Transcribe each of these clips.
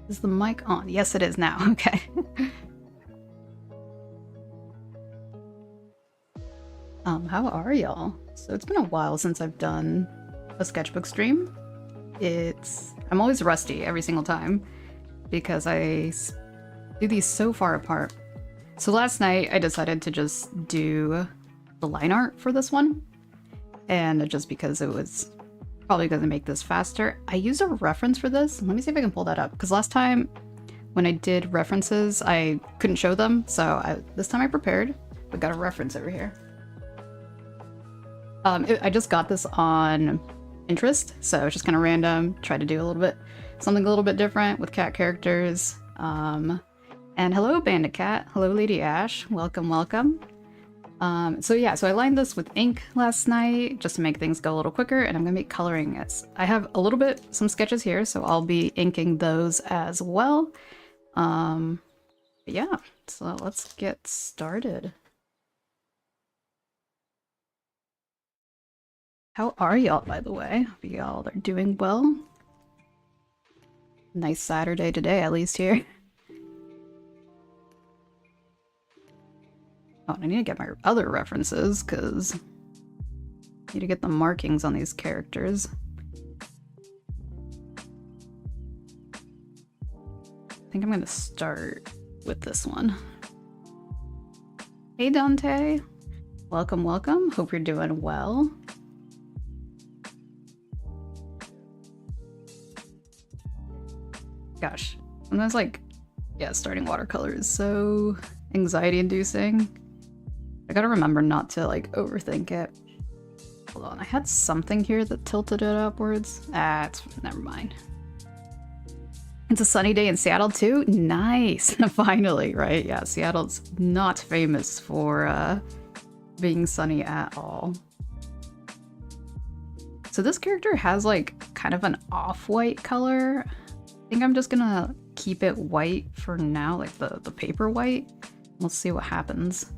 Is the mic on? Yes, it is now. Okay. How are y'all? So it's been a while since I've done a sketchbook stream. I'm always rusty every single time because I do these so far apart. So last night I decided to just do the line art for this one, and just because it was probably going to make this faster. I used a reference for this. Let me see if I can pull that up, because last time when I did references I couldn't show them, so this time I prepared. We got a reference over here. I just got this on Pinterest, so it's just kind of random. Tried to do something a little bit different with cat characters. And hello Bandit Cat, hello Lady Ash, welcome, welcome. So I lined this with ink last night just to make things go a little quicker, and I'm gonna be coloring it. I have some sketches here, so I'll be inking those as well. Yeah, so let's get started. How are y'all, by the way? Hope y'all are doing well. Nice Saturday today, at least here. Oh, and I need to get my other references, because I need to get the markings on these characters. I think I'm going to start with this one. Hey Dante! Welcome, welcome. Hope you're doing well. Gosh, sometimes starting watercolor is so anxiety-inducing. I gotta remember not to overthink it. Hold on, I had something here that tilted it upwards. Never mind. It's a sunny day in Seattle too? Nice! Finally, right? Yeah, Seattle's not famous for being sunny at all. So this character has kind of an off-white color. I think I'm just gonna keep it white for now, like the paper white. We'll see what happens.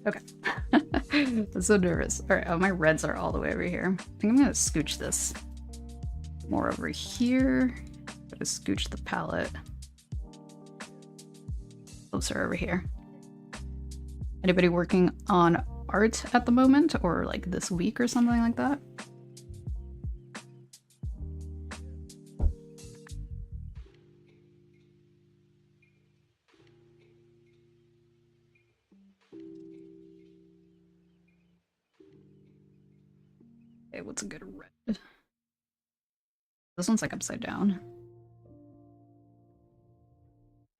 Okay. I'm so nervous. Alright, oh, my reds are all the way over here. I think I'm gonna scooch this more over here. Gotta scooch the palette closer over here. Anybody working on art at the moment, or this week or something like that? Okay, what's a good red? This one's upside down.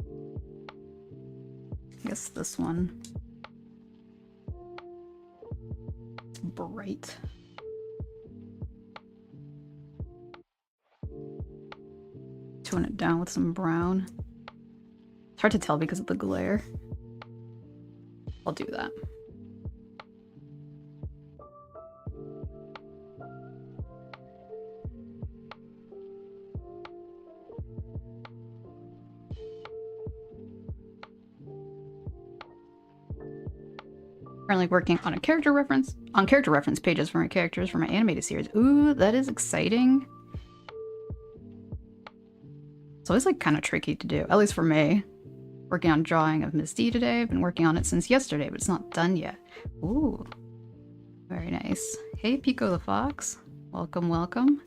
I guess this one. Bright. Tone it down with some brown. It's hard to tell because of the glare. I'll do that. Currently working on character reference pages for my characters for my animated series. Ooh, that is exciting. It's always kind of tricky to do, at least for me. Working on drawing of Miss D today. I've been working on it since yesterday, but it's not done yet. Ooh, very nice. Hey, Pico the Fox. Welcome, welcome.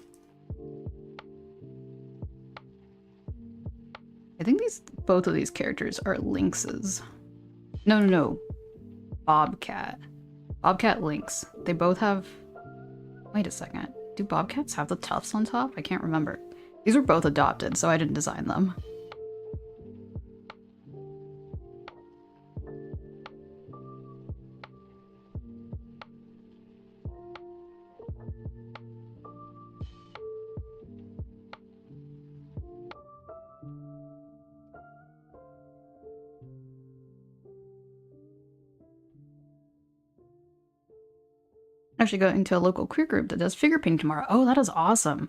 I think both of these characters are lynxes. No. Bobcat. Bobcat lynx. They both have... Wait a second. Do bobcats have the tufts on top? I can't remember. These were both adopted, so I didn't design them. Actually going to a local queer group that does figure painting tomorrow. Oh, that is awesome.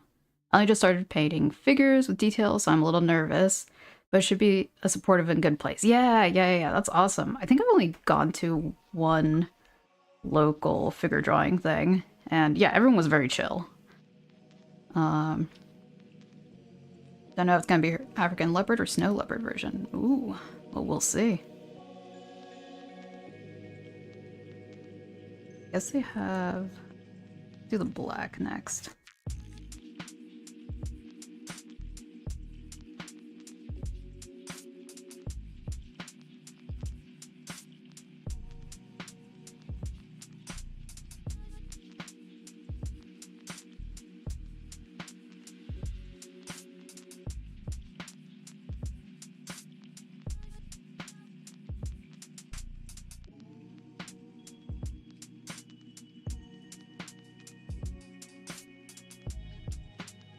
I just started painting figures with details, so I'm a little nervous, but it should be a supportive and good place. Yeah, that's awesome. I think I've only gone to one local figure drawing thing, and yeah, everyone was very chill. Don't know if it's gonna be African leopard or snow leopard version. Ooh, well, we'll see. Guess they have... do the black next.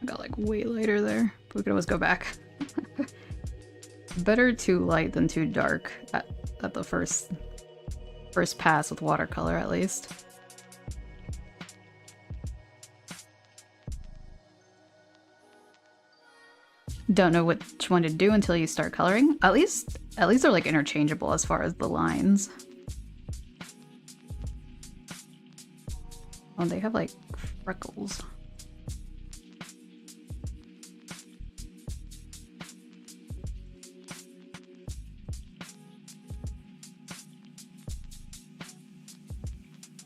Got like way lighter there. We could always go back. Better too light than too dark at the first pass with watercolor, at least. Don't know which one to do until you start coloring. At least they're like interchangeable as far as the lines. Oh, they have like freckles.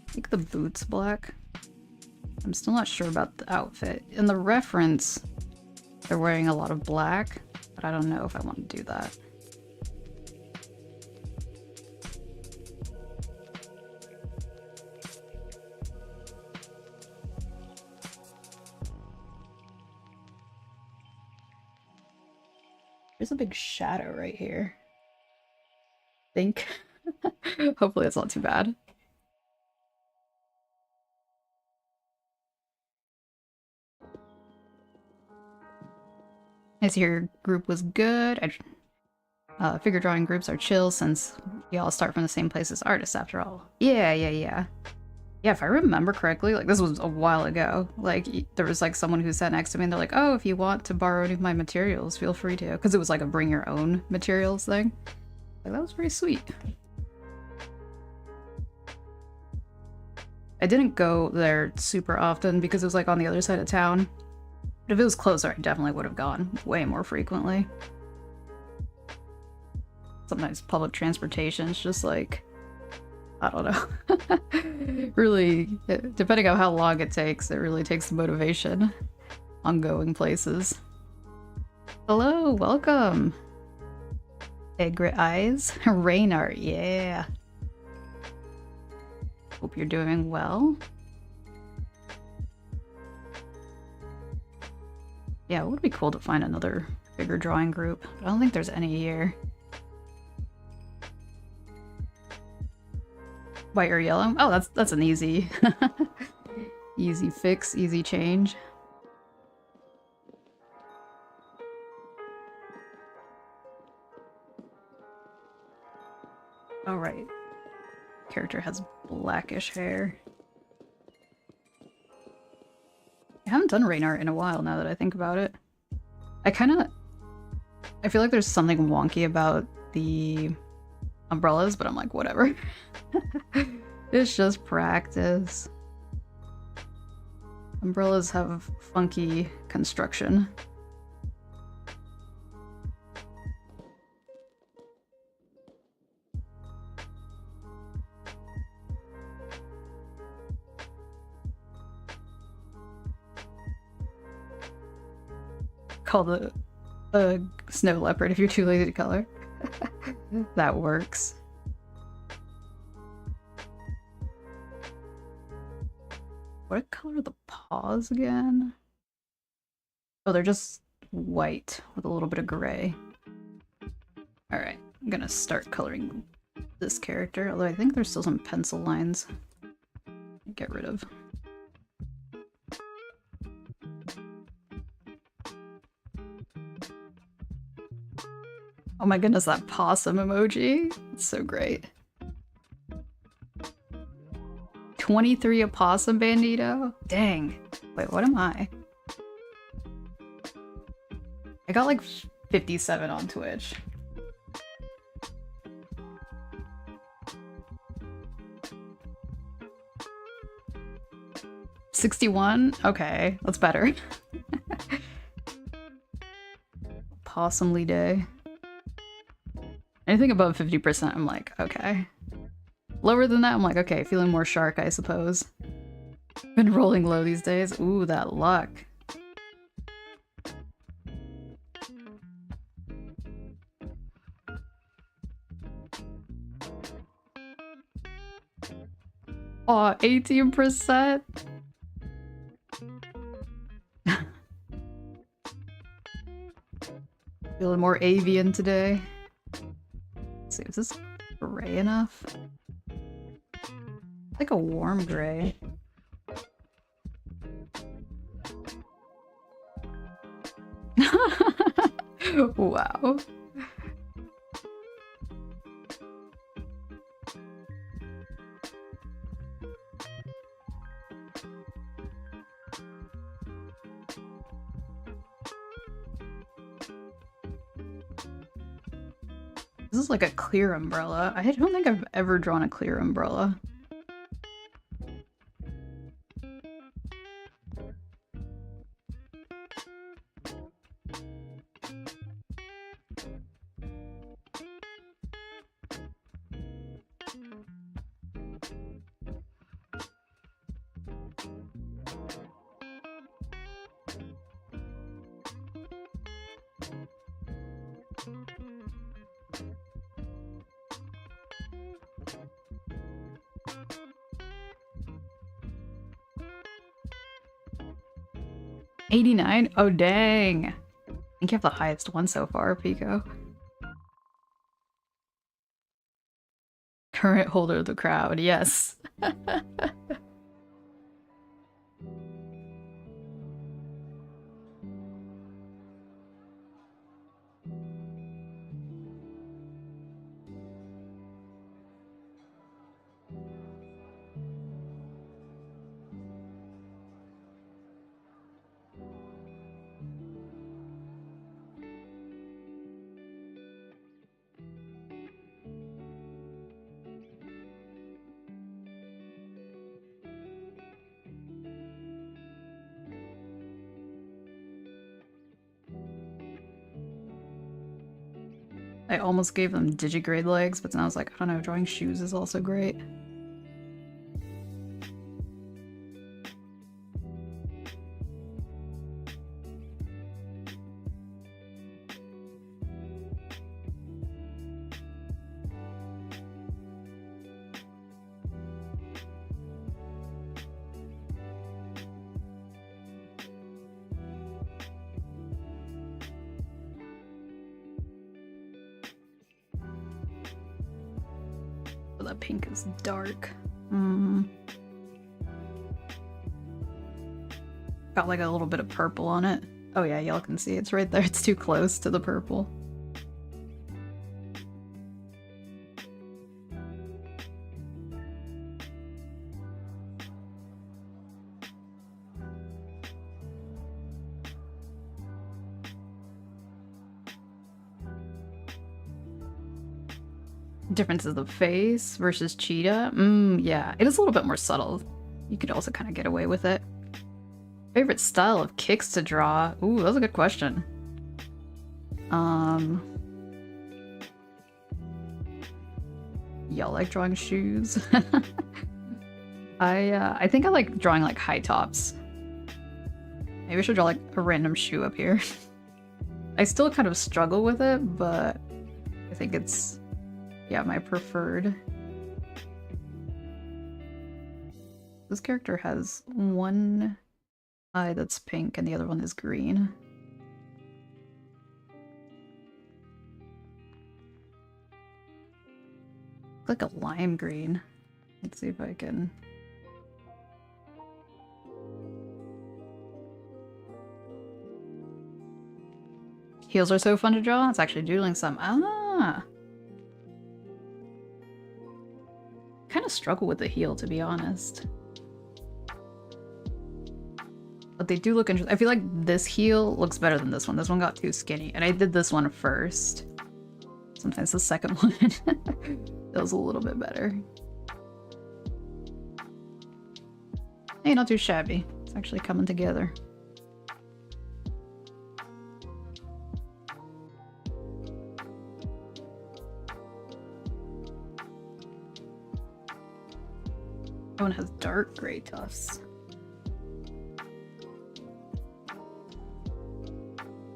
I think the boots black. I'm still not sure about the outfit. In the reference, they're wearing a lot of black, but I don't know if I want to do that. There's a big shadow right here. I think. Hopefully it's not too bad. I see your group was good. Figure drawing groups are chill since you all start from the same place as artists after all. Yeah. Yeah, if I remember correctly, like this was a while ago. Like there was like someone who sat next to me and they're like, oh, if you want to borrow any of my materials, feel free to. Because it was like a bring your own materials thing. Like that was pretty sweet. I didn't go there super often because it was like on the other side of town. But if it was closer, I definitely would have gone way more frequently. Sometimes public transportation is just like, I don't know. Really, depending on how long it takes, it really takes the motivation on going places. Hello, welcome. Egret Eyes, Rain Art, yeah. Hope you're doing well. Yeah, it would be cool to find another bigger drawing group. I don't think there's any here. White or yellow? Oh, that's an easy easy fix, easy change. All right. Character has blackish hair. I haven't done rain art in a while now that I think about it. I feel like there's something wonky about the umbrellas, but I'm like, whatever. It's just practice. Umbrellas have funky construction. Called a snow leopard if you're too lazy to color. That works. What color are the paws again? Oh, they're just white with a little bit of gray. Alright, I'm gonna start coloring this character, although I think there's still some pencil lines to get rid of. Oh my goodness, that possum emoji. It's so great. 23 opossum bandito? Dang. Wait, what am I? I got like 57 on Twitch. $61? Okay, that's better. opossumly day. Anything above 50%, I'm like, okay. Lower than that, I'm like, okay, feeling more shark, I suppose. Been rolling low these days. Ooh, that luck. Aw, 18%? Feeling more avian today. Let's see, is this gray enough? It's like a warm gray. Wow. This is like a clear umbrella. I don't think I've ever drawn a clear umbrella. $89? Oh, dang. I think you have the highest one so far, Pico. Current holder of the crowd, yes. I almost gave them digigrade legs, but then I was like, I don't know, drawing shoes is also great. That pink is dark. Got like a little bit of purple on it. Oh yeah, y'all can see it's right there. It's too close to the purple. Difference of the face versus cheetah. Yeah, it is a little bit more subtle. You could also kind of get away with it. Favorite style of kicks to draw? Ooh, that's a good question. Y'all like drawing shoes? I think I like drawing like high tops. Maybe I should draw like a random shoe up here. I still kind of struggle with it, but I think it's, yeah, my preferred. This character has one eye that's pink and the other one is green. Like a lime green. Let's see if I can... Heels are so fun to draw. It's actually doodling some. Ah! Kind of struggle with the heel, to be honest. But they do look interesting. I feel like this heel looks better than this one. This one got too skinny. And I did this one first. Sometimes the second one feels a little bit better. Hey, not too shabby. It's actually coming together. One has dark gray tufts.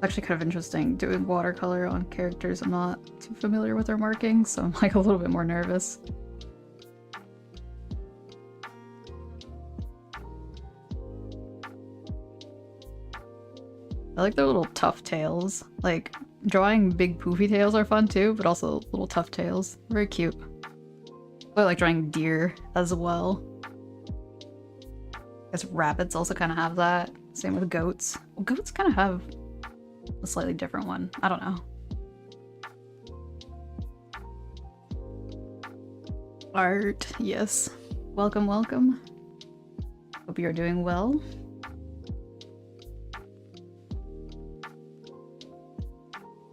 Actually kind of interesting doing watercolor on characters I'm not too familiar with their markings, so I'm like a little bit more nervous. I like their little tough tails. Like, drawing big poofy tails are fun too, but also little tough tails. Very cute. I like drawing deer as well. I guess rabbits also kind of have that. Same with goats. Well, goats kind of have a slightly different one. I don't know. Art, yes. Welcome, welcome. Hope you're doing well.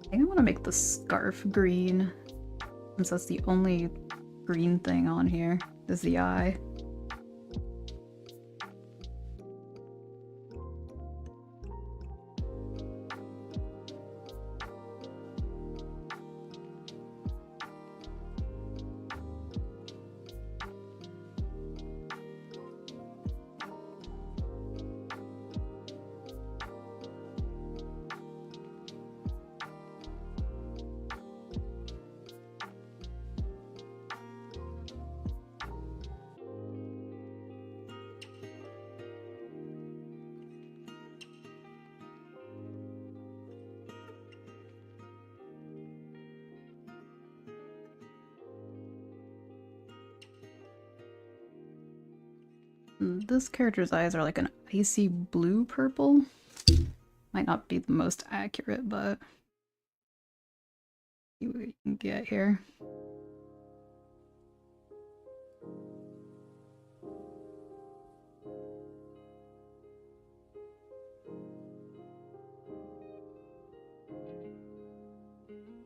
I think I want to make the scarf green, since that's the only green thing on here, is the eye. This character's eyes are like an icy blue purple. Might not be the most accurate, but see what we can get here.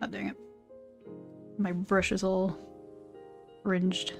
Oh, dang it. My brush is all fringed.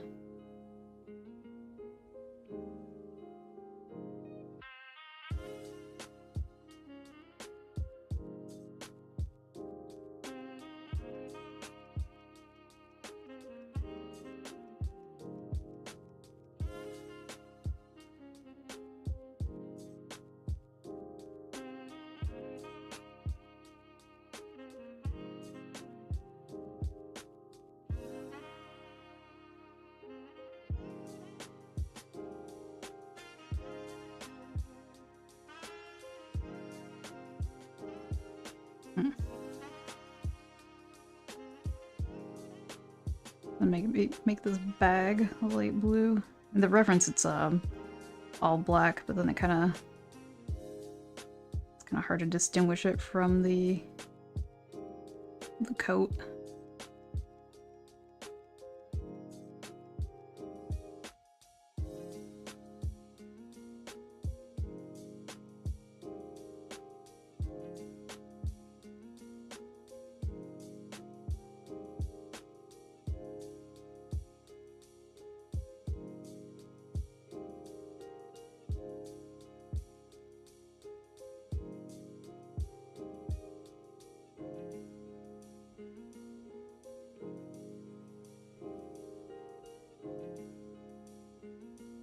And make this bag a light blue. In the reference, it's all black, but then it's kind of hard to distinguish it from the coat.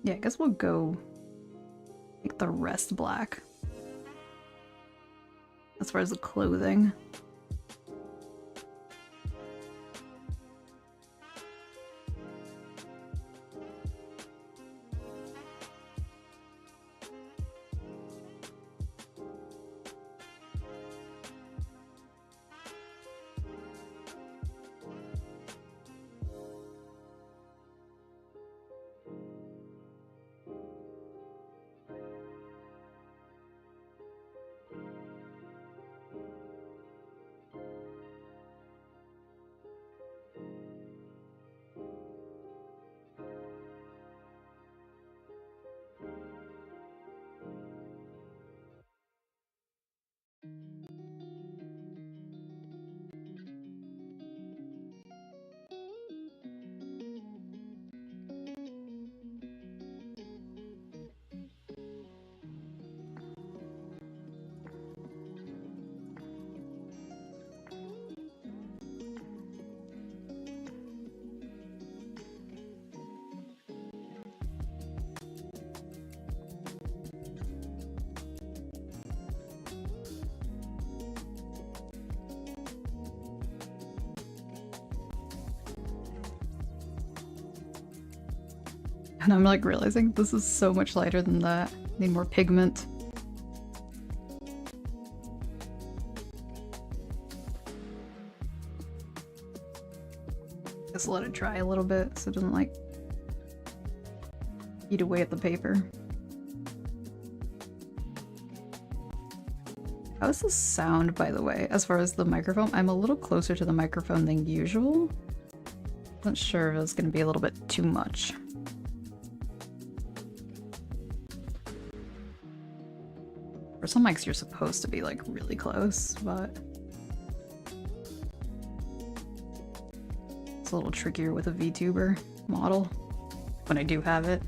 Yeah, I guess we'll go make the rest black. As far as the clothing. And I'm like realizing this is so much lighter than that. Need more pigment. Just let it dry a little bit so it doesn't like eat away at the paper. How's the sound, by the way, as far as the microphone? I'm a little closer to the microphone than usual. Not sure if it was going to be a little bit too much. For some mics, you're supposed to be like really close, but it's a little trickier with a VTuber model when I do have it.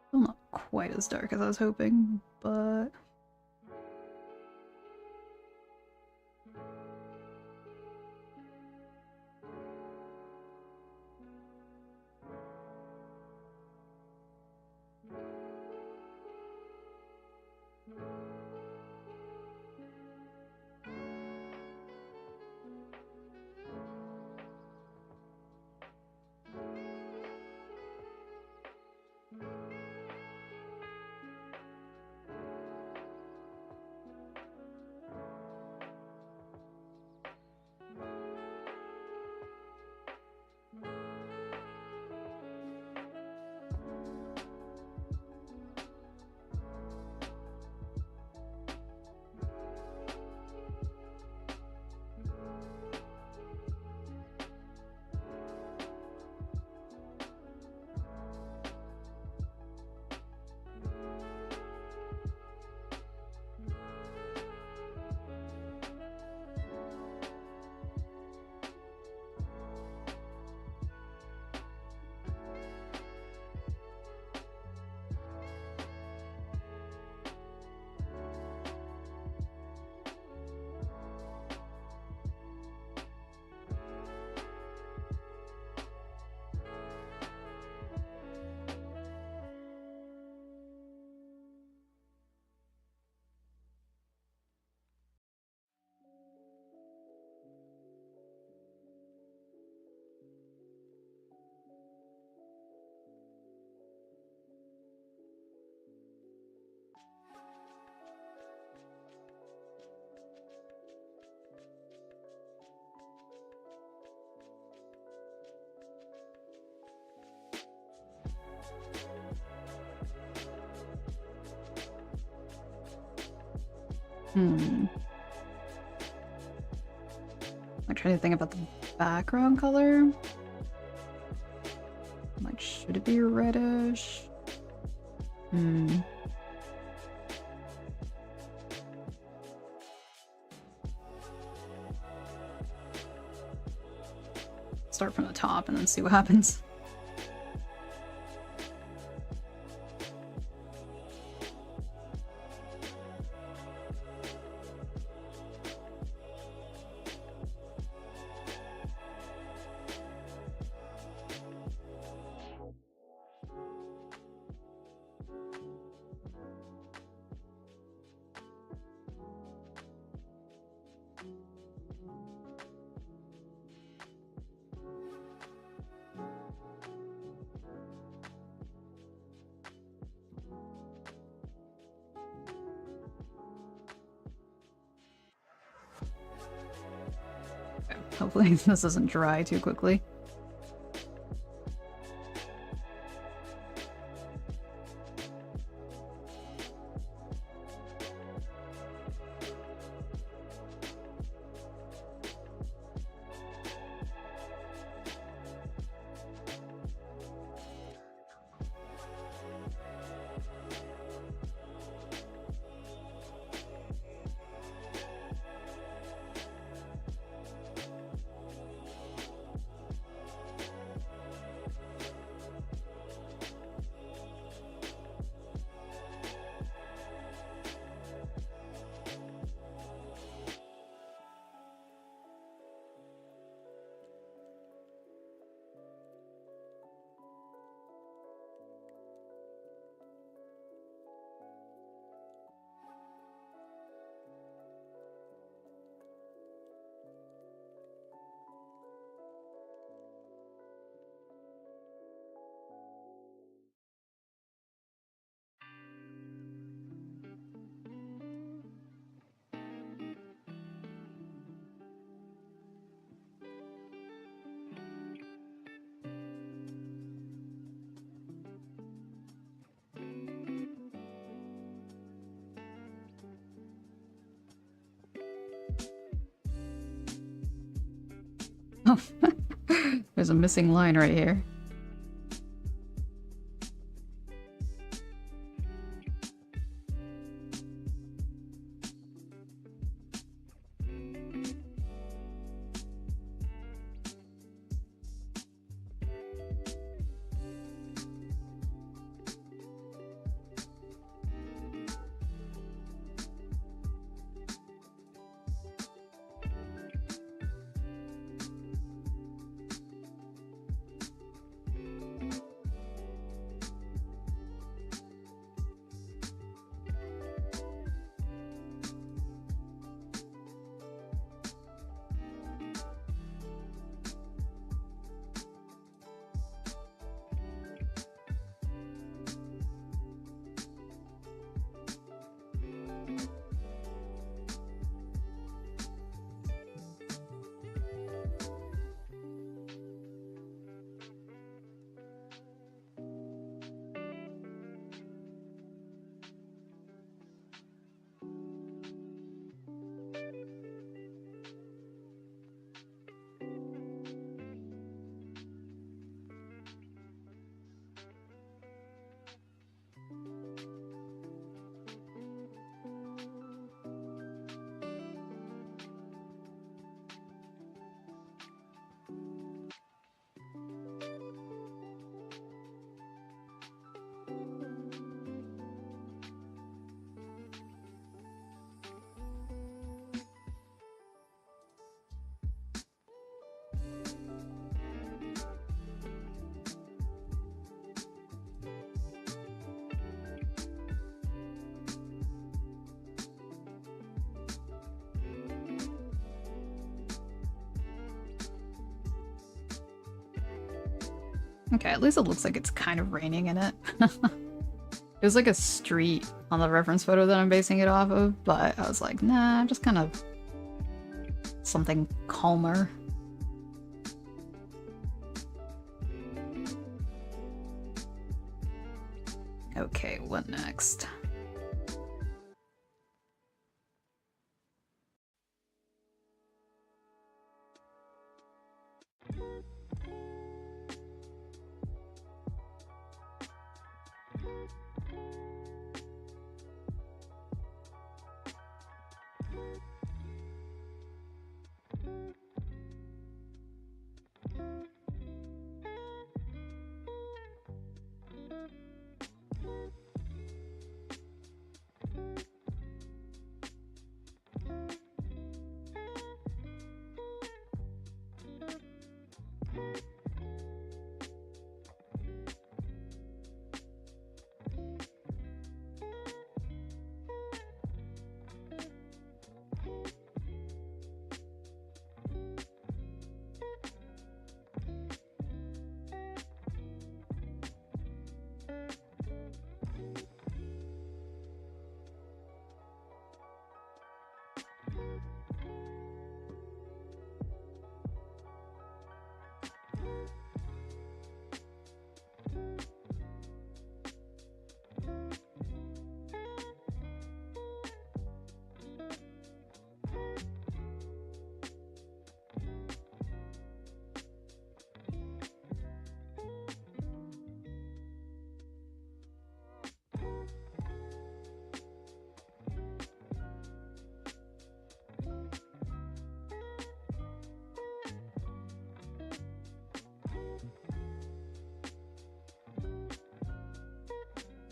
Still not quite as dark as I was hoping, but I'm trying to think about the background color. Like, should it be reddish? Start from the top and then see what happens. Hopefully this doesn't dry too quickly. There's a missing line right here. Okay, at least it looks like it's kind of raining in it. It was like a street on the reference photo that I'm basing it off of, but I was like, nah, just kind of something calmer. Okay, what next?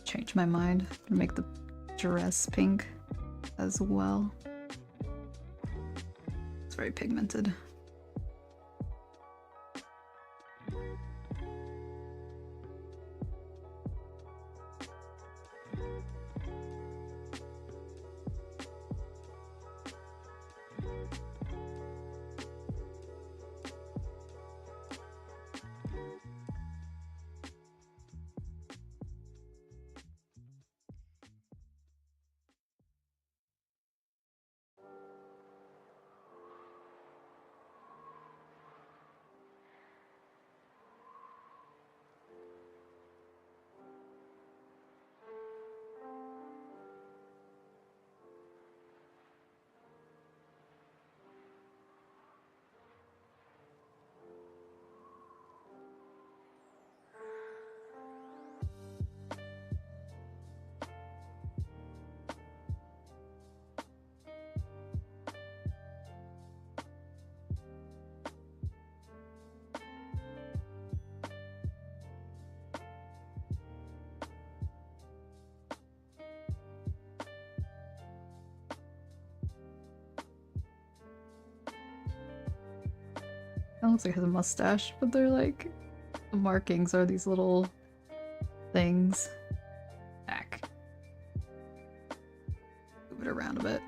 Change my mind and make the dress pink as well. It's very pigmented. That looks like it has a mustache, but they're like, the markings are these little things. Back. Move it around a bit.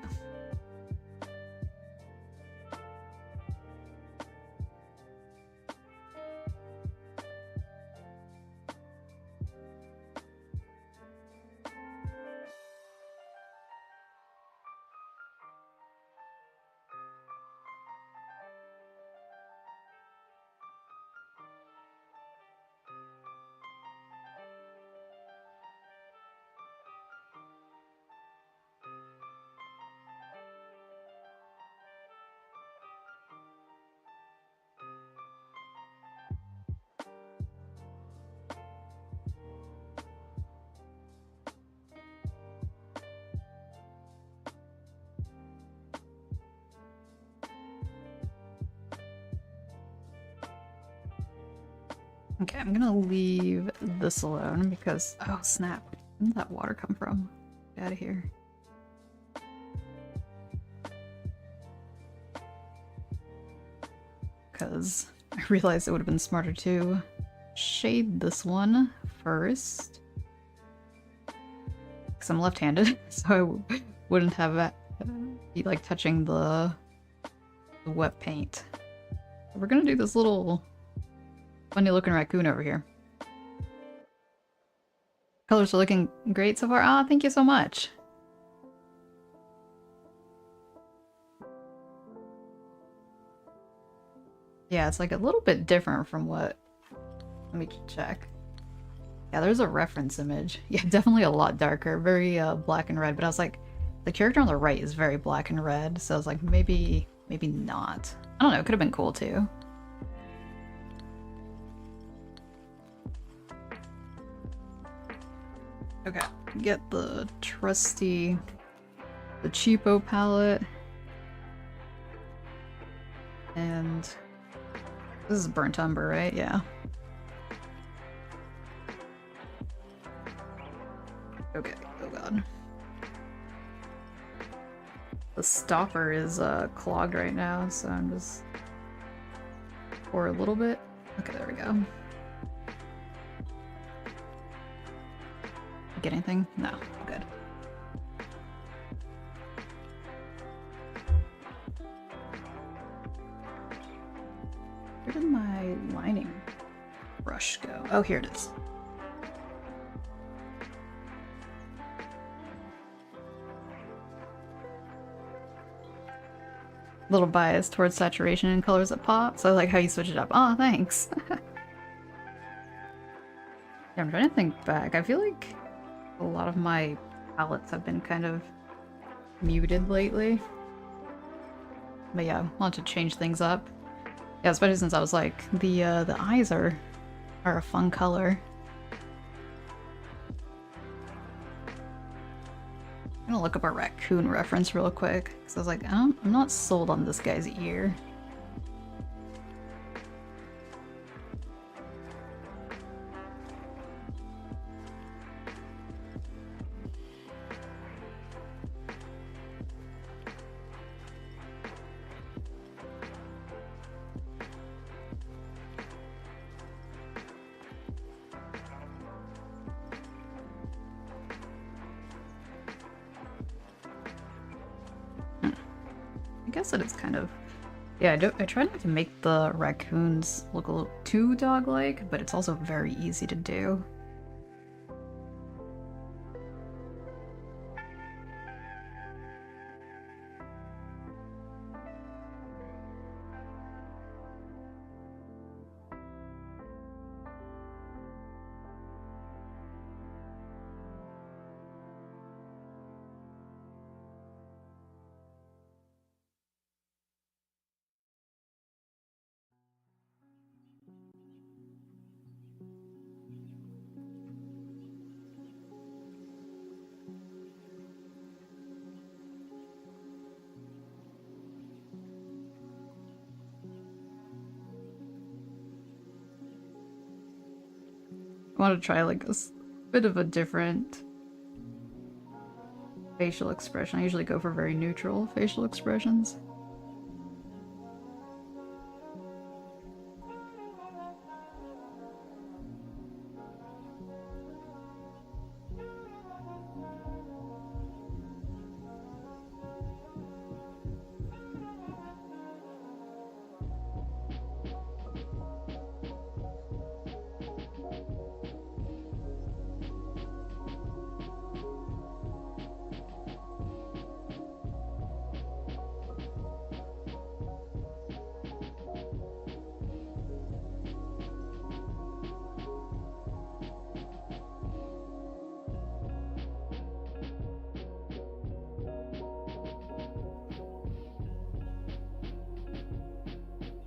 Okay, I'm gonna leave this alone because, oh snap, where did that water come from? Get out of here. Because I realized it would have been smarter to shade this one first. Because I'm left-handed, so I wouldn't have be like touching the wet paint. We're gonna do this little funny looking raccoon over here. Colors are looking great so far. Ah, thank you so much. Yeah, it's like a little bit different from what... Let me check. Yeah, there's a reference image. Yeah, definitely a lot darker. Very black and red, but I was like, the character on the right is very black and red, so I was like, maybe not. I don't know, it could have been cool too. Okay, get the trusty, the cheapo palette. And this is burnt umber, right? Yeah. Okay, oh god. The stopper is clogged right now, so I'm just... pour a little bit. Okay, there we go. Get anything? No, good. Where did my lining brush go? Oh, here it is. Little bias towards saturation and colors that pop, so I like how you switch it up. Oh, thanks. Yeah, I'm trying to think back. I feel like a lot of my palettes have been kind of muted lately. But yeah, I want to change things up. Yeah, especially since I was like, the eyes are a fun color. I'm gonna look up a raccoon reference real quick, because I was like, I'm not sold on this guy's ear. I guess that it's kind of... Yeah, I try not to make the raccoons look a little too dog-like, but it's also very easy to do. I want to try like a bit of a different facial expression. I usually go for very neutral facial expressions.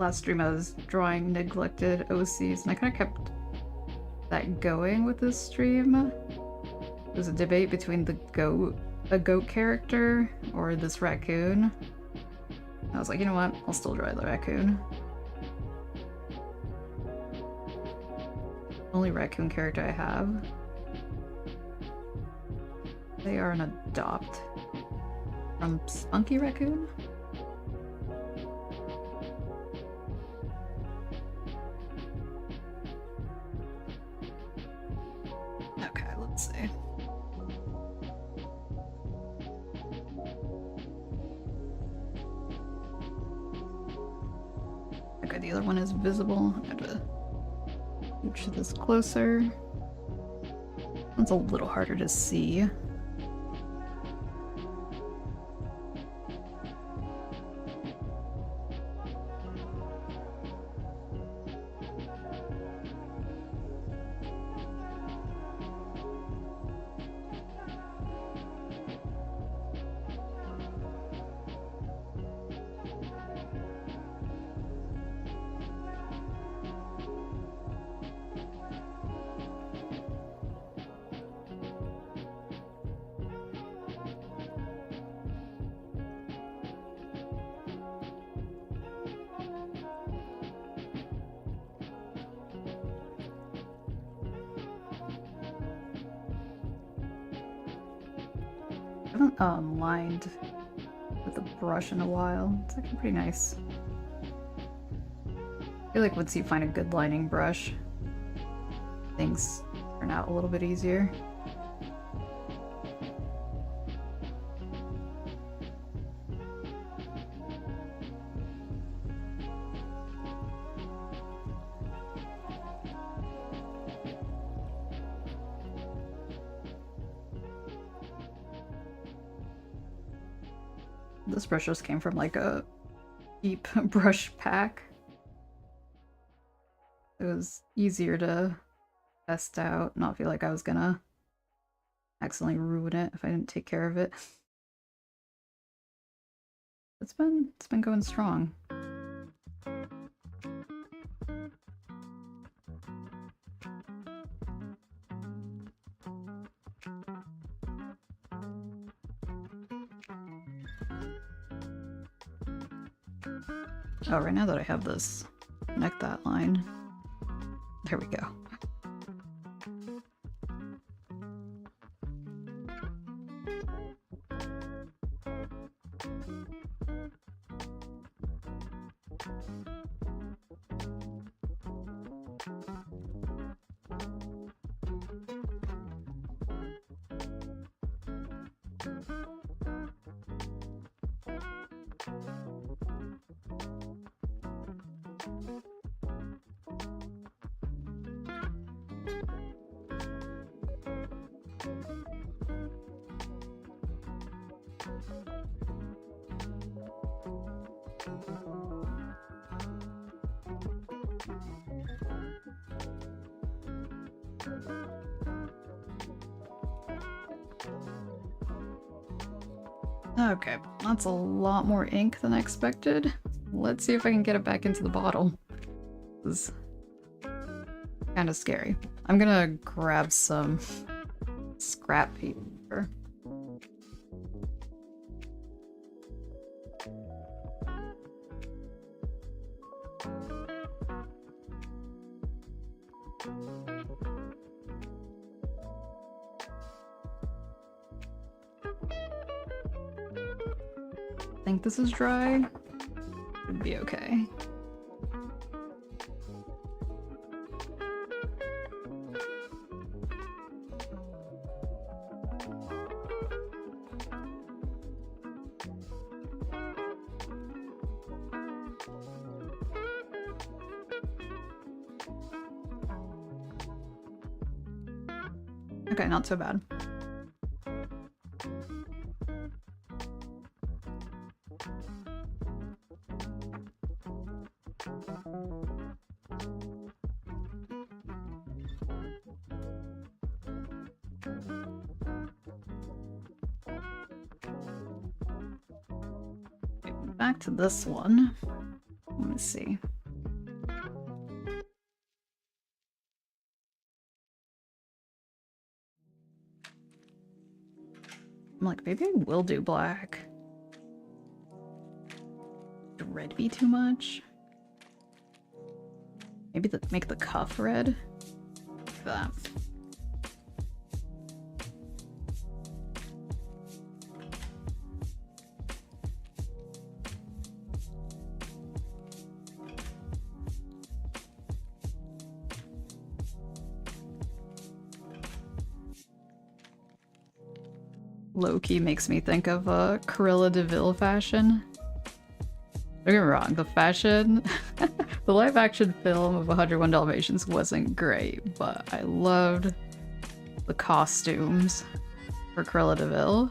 last stream I was drawing neglected OCs, and I kind of kept that going with this stream. There's a debate between a goat character or this raccoon. I was like, you know what? I'll still draw the raccoon. Only raccoon character I have. They are an adopt from Spunky Raccoon. Okay, let's see. Okay, the other one is visible. I have to reach this closer. It's a little harder to see. I haven't lined with a brush in a while. It's actually pretty nice. I feel like once you find a good lining brush, things turn out a little bit easier. This brush just came from like a deep brush pack. It was easier to test out, not feel like I was gonna accidentally ruin it if I didn't take care of it. It's been going strong. Oh, right now that I have this, connect that line. There we go. Okay, that's a lot more ink than I expected. Let's see if I can get it back into the bottle. This is kind of scary. I'm gonna grab some scrap paper. I think this is dry. Should be okay. Okay, not so bad. Back to this one. Let me see. I'm like, maybe I will do black. Would red be too much? Maybe make the cuff red? Like that. Low-key makes me think of Cruella de Vil fashion. Don't get me wrong, the fashion, the live-action film of 101 Dalmatians wasn't great, but I loved the costumes for Cruella de Vil.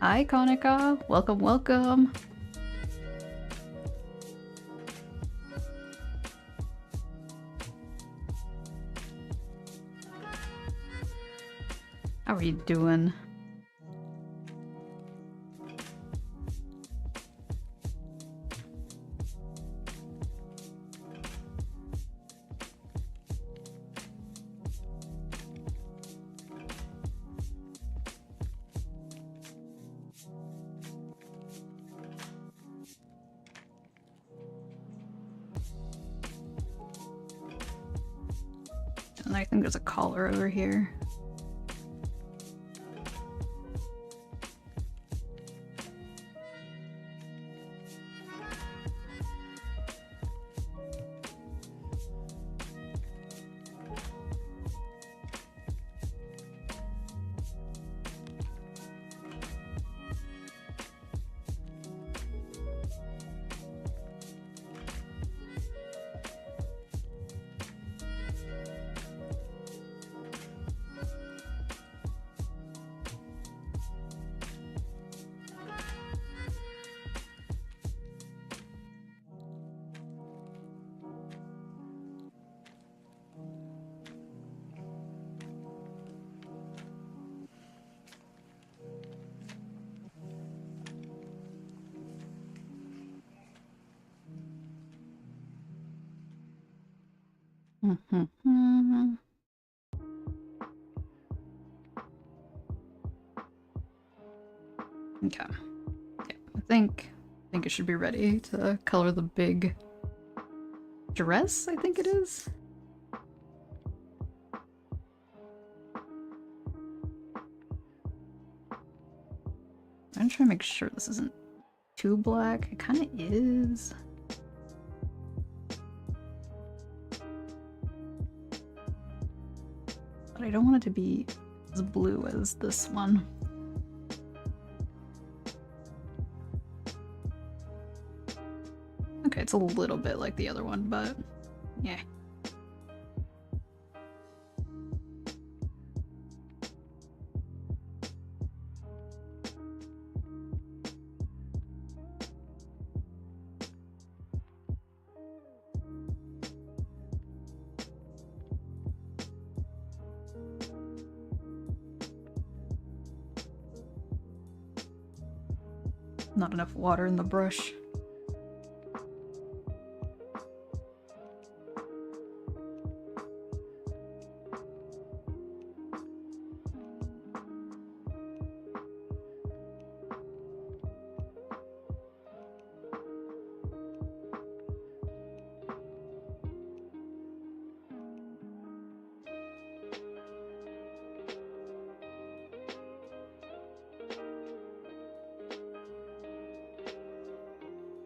Hi, Konica. Welcome, welcome. How are you doing? And I think there's a collar over here. Okay. Yeah, I think it should be ready to color the big dress, I think it is. I'm trying to make sure this isn't too black. It kind of is. But I don't want it to be as blue as this one. Okay, it's a little bit like the other one, but yeah. Not enough water in the brush.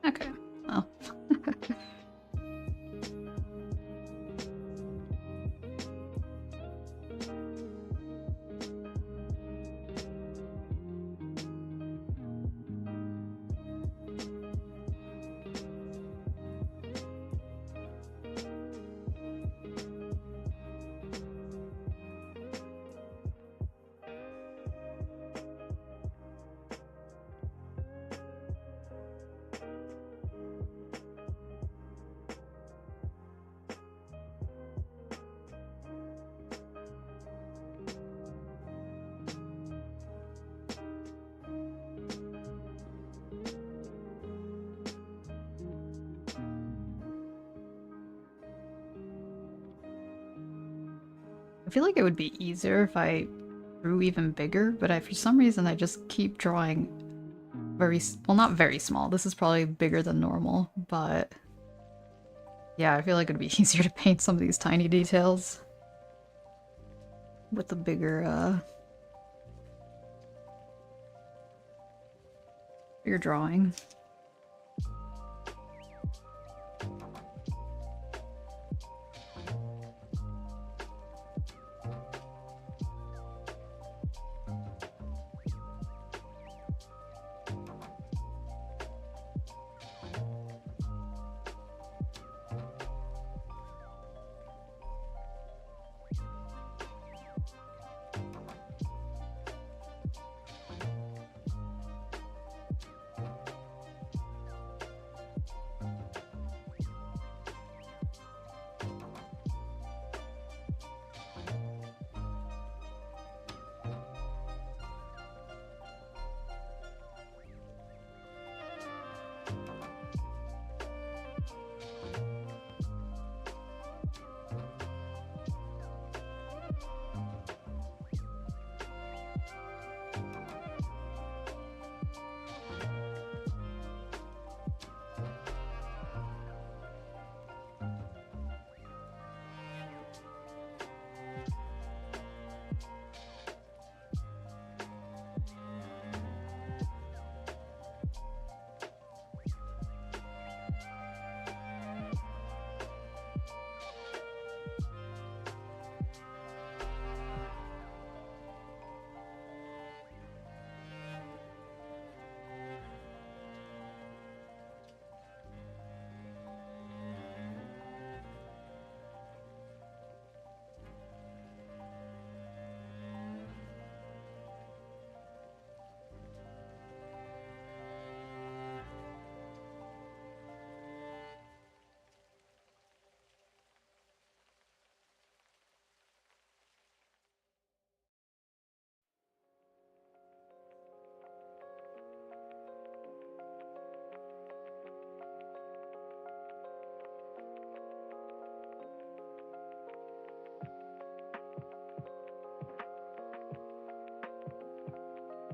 Okay, well. I feel like it would be easier if I drew even bigger, but for some reason I just keep drawing well, not very small. This is probably bigger than normal, but yeah, I feel like it'd be easier to paint some of these tiny details with the bigger drawing.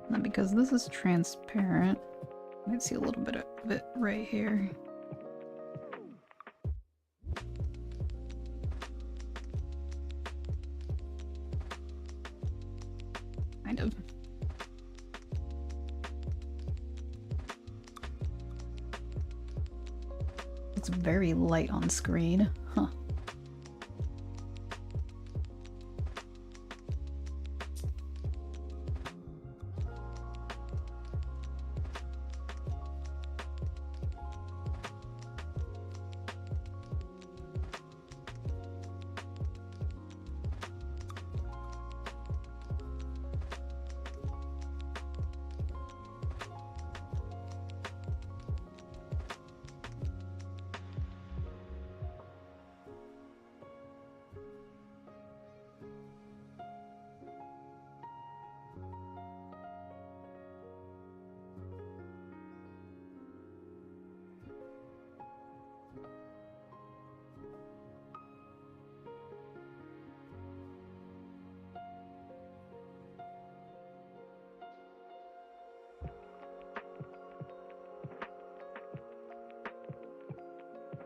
Now, because this is transparent, you might see a little bit of it right here. Kind of. It's very light on screen. Huh.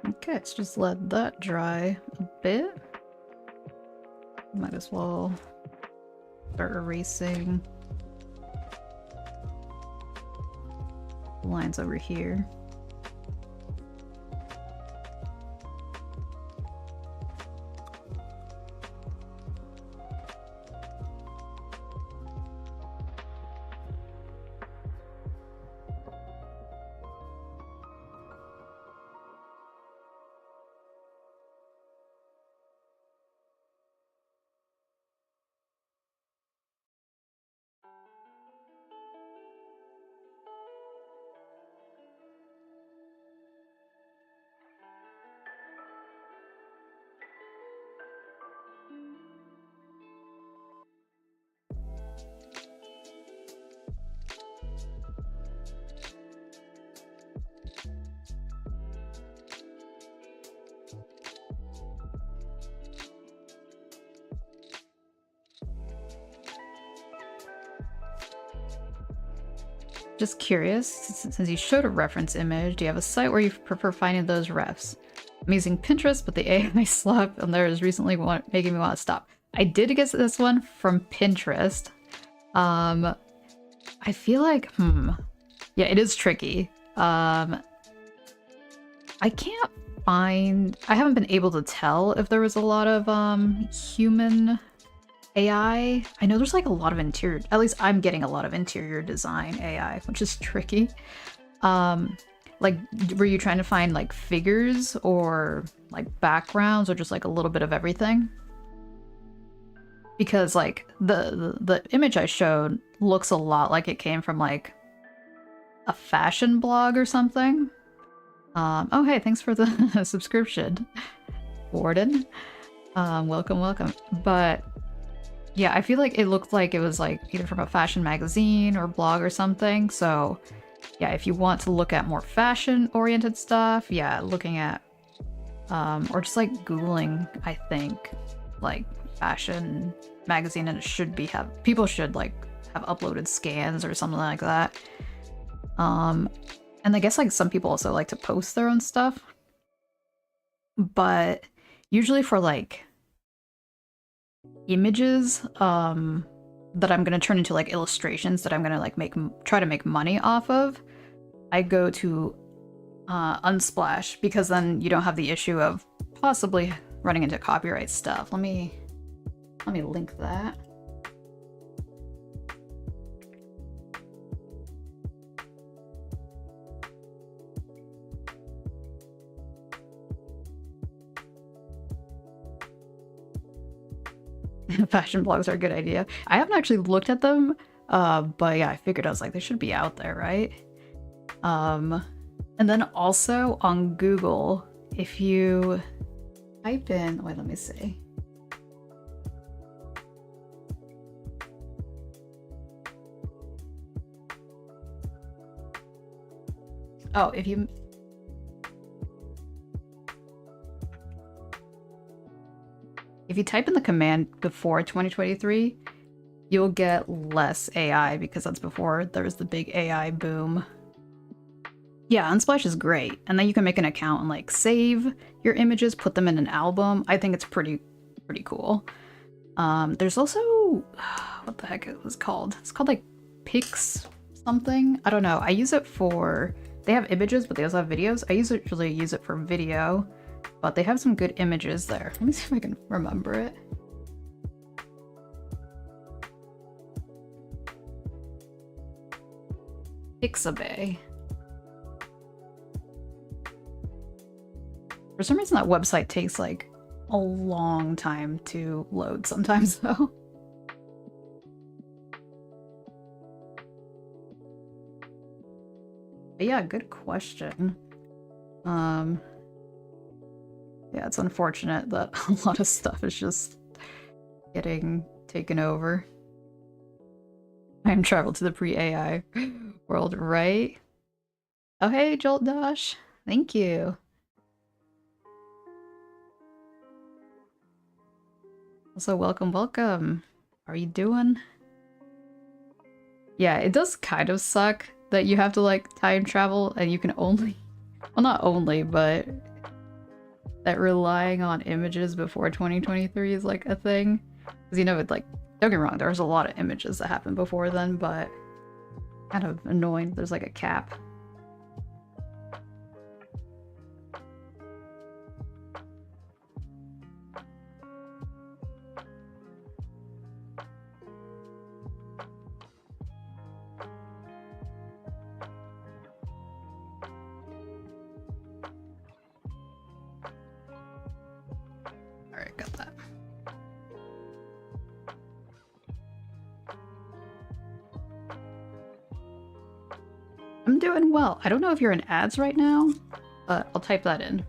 Okay, let's just let that dry a bit. Might as well start erasing the lines over here. just curious, since you showed a reference image, do you have a site where you prefer finding those refs? I'm using Pinterest, but the AI slap on there is recently making me want to stop. I did get this one from Pinterest. I feel like, yeah, it is tricky. I can't find, I haven't been able to tell if there was a lot of human AI. I know there's like a lot of interior, at least I'm getting a lot of interior design AI, which is tricky. Like, were you trying to find like figures or like backgrounds or just like a little bit of everything? Because like the image I showed looks a lot like it came from like a fashion blog or something. Oh hey, thanks for the subscription, Warden. Welcome, welcome. But yeah, I feel like it looked like it was like either from a fashion magazine or blog or something. So yeah, if you want to look at more fashion oriented stuff, yeah, looking at or just like Googling, I think, like fashion magazine, and it should be people should like have uploaded scans or something like that. And I guess like some people also like to post their own stuff, but usually for like images that I'm gonna turn into like illustrations that I'm gonna like try to make money off of, I go to Unsplash, because then you don't have the issue of possibly running into copyright stuff. Let me link that. Fashion blogs are a good idea. I haven't actually looked at them, but yeah, I figured, I was like, they should be out there, right? And then also on Google, if you type in, wait, let me see. Oh, if you type in the command before 2023, you'll get less AI, because that's before there was the big AI boom. Yeah, Unsplash is great. And then you can make an account and like save your images, put them in an album. I think it's pretty cool. There's also, what the heck it was called? It's called like Pix something. I don't know. I use it for, they have images, but they also have videos. I usually use it for video, but they have some good images there. Let me see if I can remember it. Pixabay. For some reason that website takes like a long time to load sometimes though. But yeah, good question. Yeah, it's unfortunate that a lot of stuff is just getting taken over. Time travel to the pre-AI world, right? Oh hey, Jolt Dash. Thank you. Also, welcome, welcome. How are you doing? Yeah, it does kind of suck that you have to like time travel and you can only, well, not only, but that relying on images before 2023 is like a thing. Because you know, it like, don't get me wrong, there's a lot of images that happened before then, but kind of annoying. There's like a cap. Alright, got that. I'm doing well. I don't know if you're in ads right now, but I'll type that in.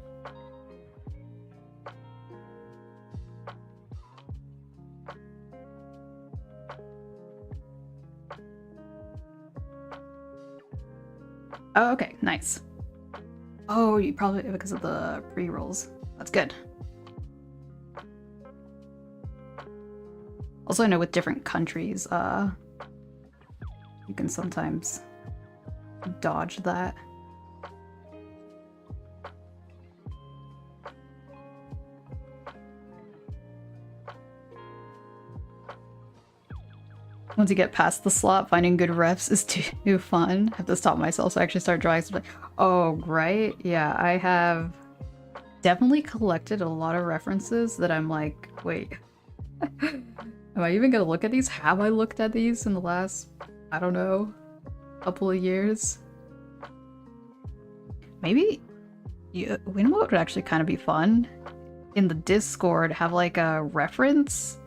Oh, okay, nice. Oh, you probably, because of the pre-rolls. That's good. Also, I know with different countries, you can sometimes dodge that. Once you get past the slot, finding good refs is too fun. I have to stop myself so I actually start drawing something. Oh, right. Yeah, I have definitely collected a lot of references that I'm like, wait, am I even gonna look at these? Have I looked at these in the last, I don't know, couple of years? Maybe, you know what would actually kind of be fun? In the Discord, have like a reference,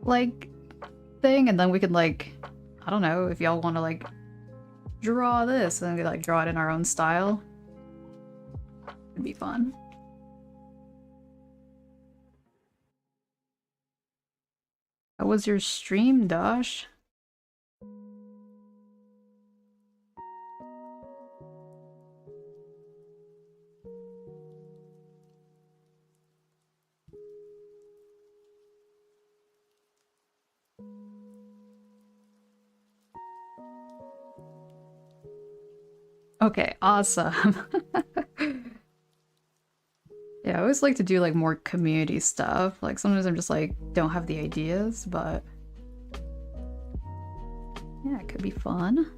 like, thing, and then we could like, I don't know, if y'all want to like draw this and like draw it in our own style. It'd be fun. How was your stream, Dosh? Okay, awesome. Yeah, I always like to do like more community stuff. Like sometimes I'm just like, don't have the ideas, but yeah, it could be fun.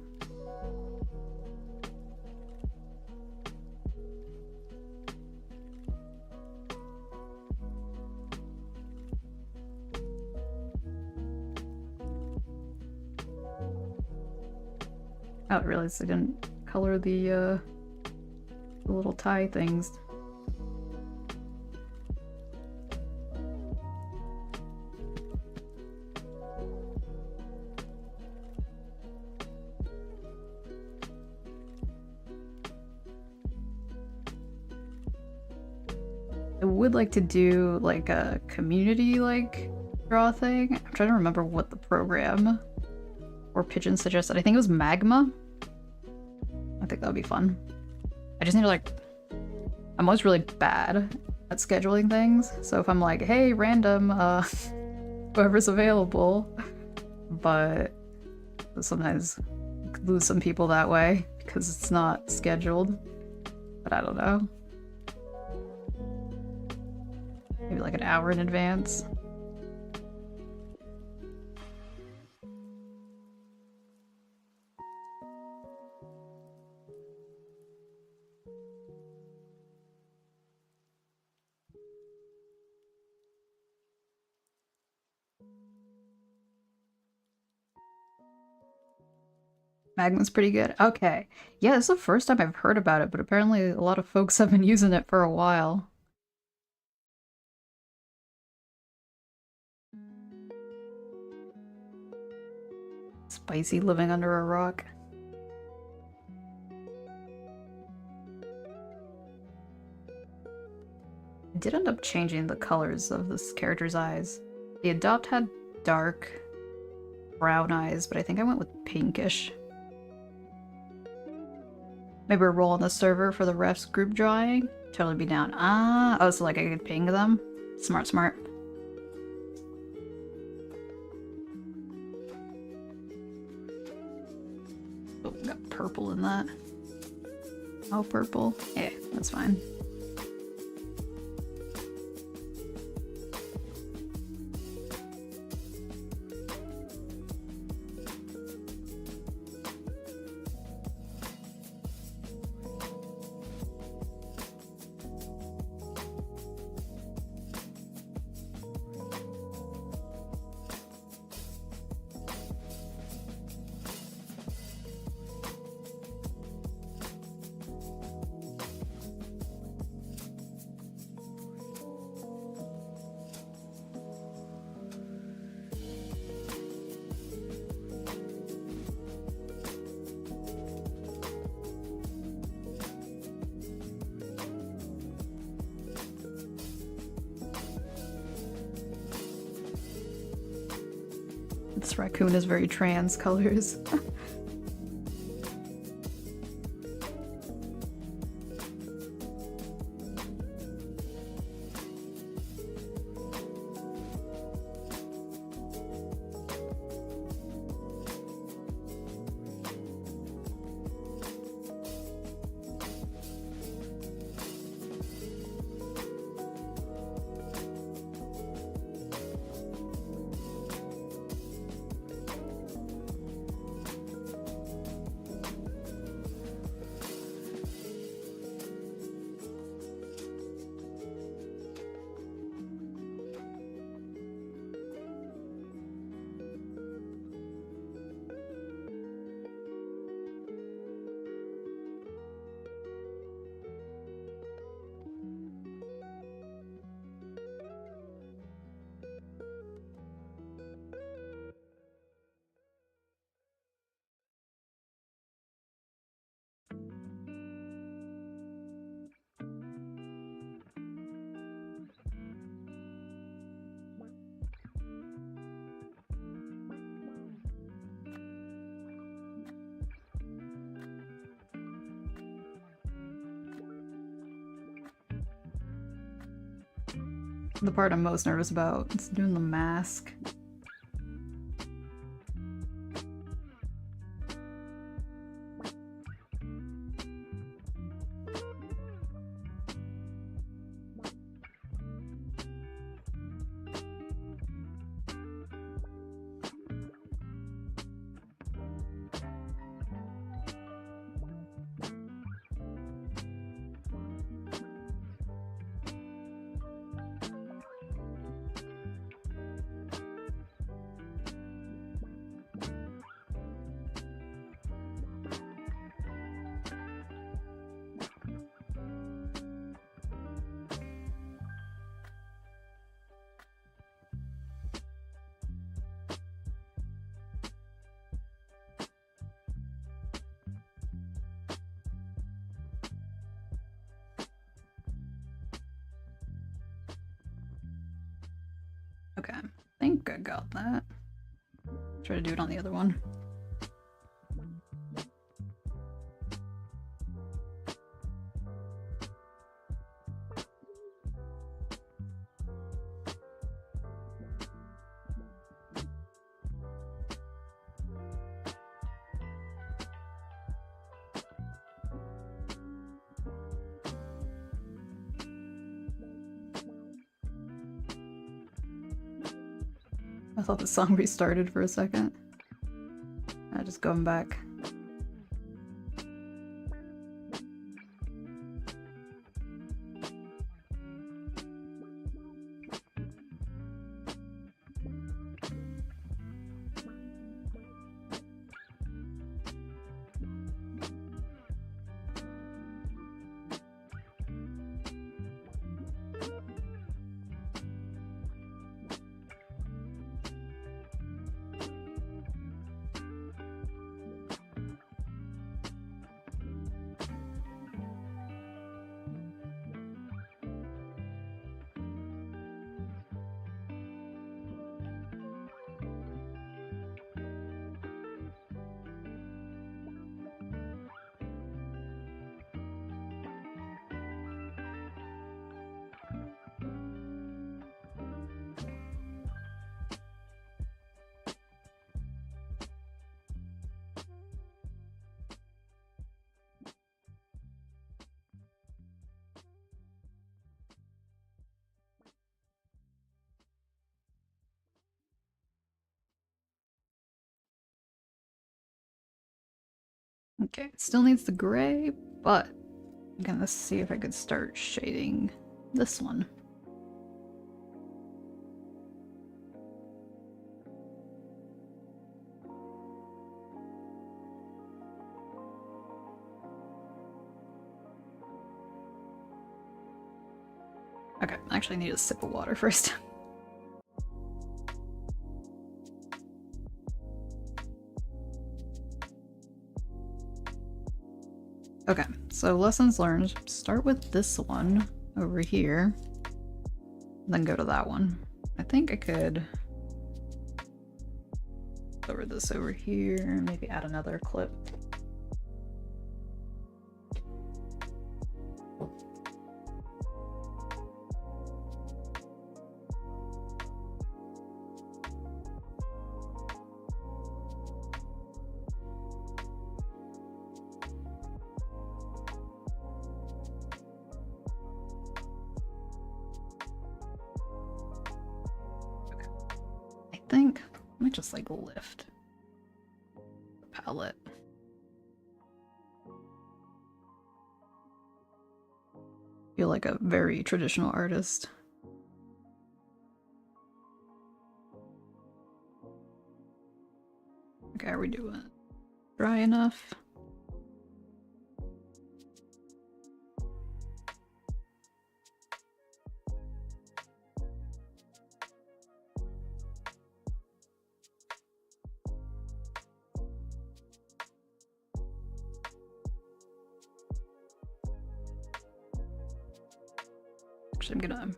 Oh, I realized I didn't color the little tie things. I would like to do like a community like draw thing. I'm trying to remember what the program or Pigeon suggested. I think it was Magma. I think that would be fun. I just need to like, I'm always really bad at scheduling things. So if I'm like, hey, random, whoever's available, but sometimes lose some people that way because it's not scheduled. But I don't know. Maybe like an hour in advance. Magma's pretty good. Okay. Yeah, this is the first time I've heard about it, but apparently a lot of folks have been using it for a while. Spicy living under a rock. I did end up changing the colors of this character's eyes. The Adopt had dark brown eyes, but I think I went with pinkish. Maybe a role on the server for the refs group drawing? Totally be down. Ah, oh, so like I could ping them? Smart, smart. Oh, got purple in that. Oh, purple. Yeah, that's fine. This raccoon is very trans colors. the part I'm most nervous about. It's doing the mask. Okay, I think I got that. Try to do it on the other one. I thought the song restarted for a second. Just going back. Okay, it still needs the gray, but I'm gonna see if I could start shading this one. Okay, I actually need a sip of water first. Okay, so lessons learned. Start with this one over here, then go to that one. I think I could cover this over here, maybe add another clip. I think I might just like lift the palette. Feel like a very traditional artist. Okay, are we doing it dry enough? Actually, I'm gonna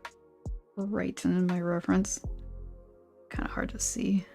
write in my reference. Kind of hard to see.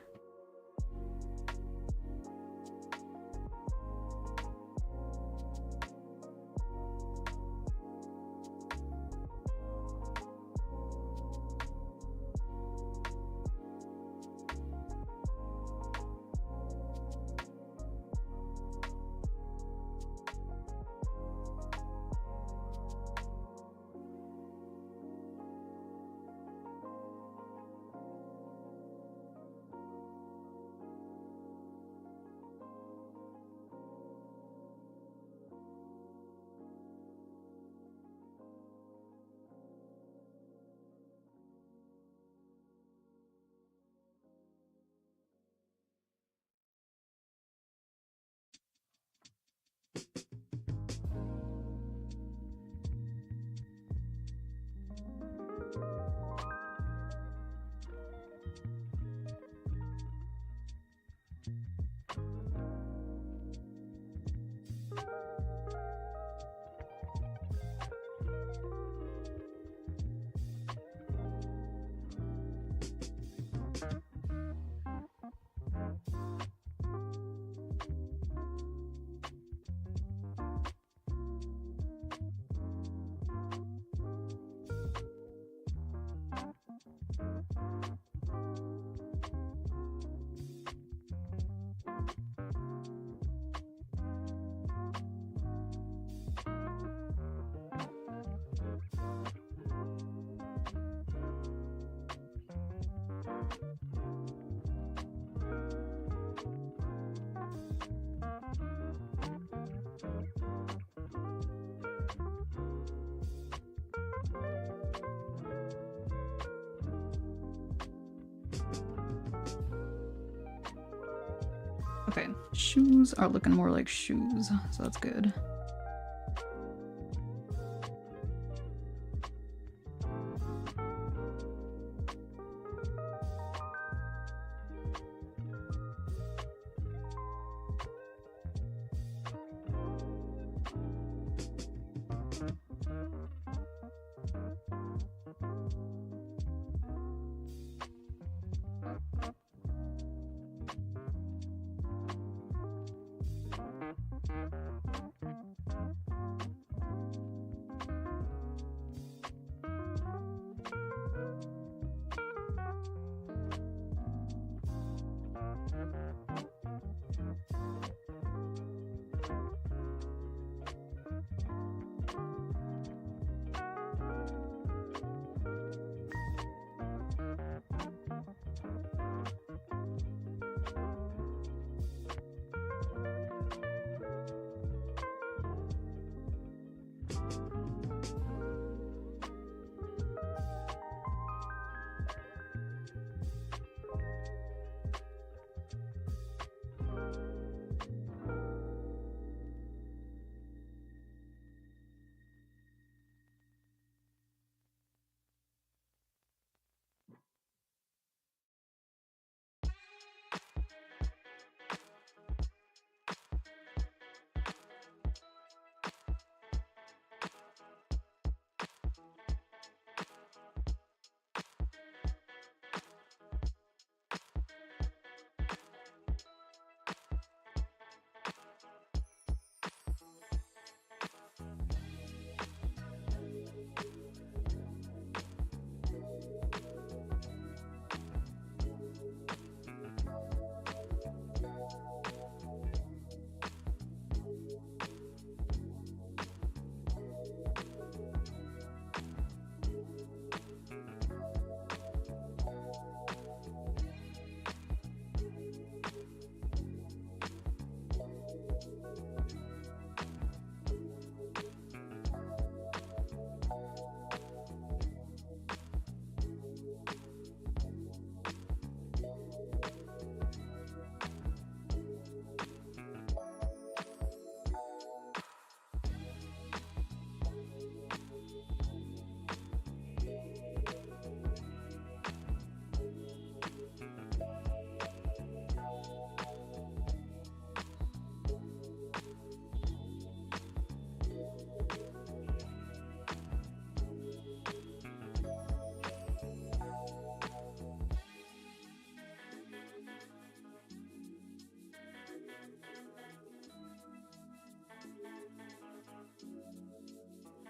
Okay, shoes are looking more like shoes, so that's good.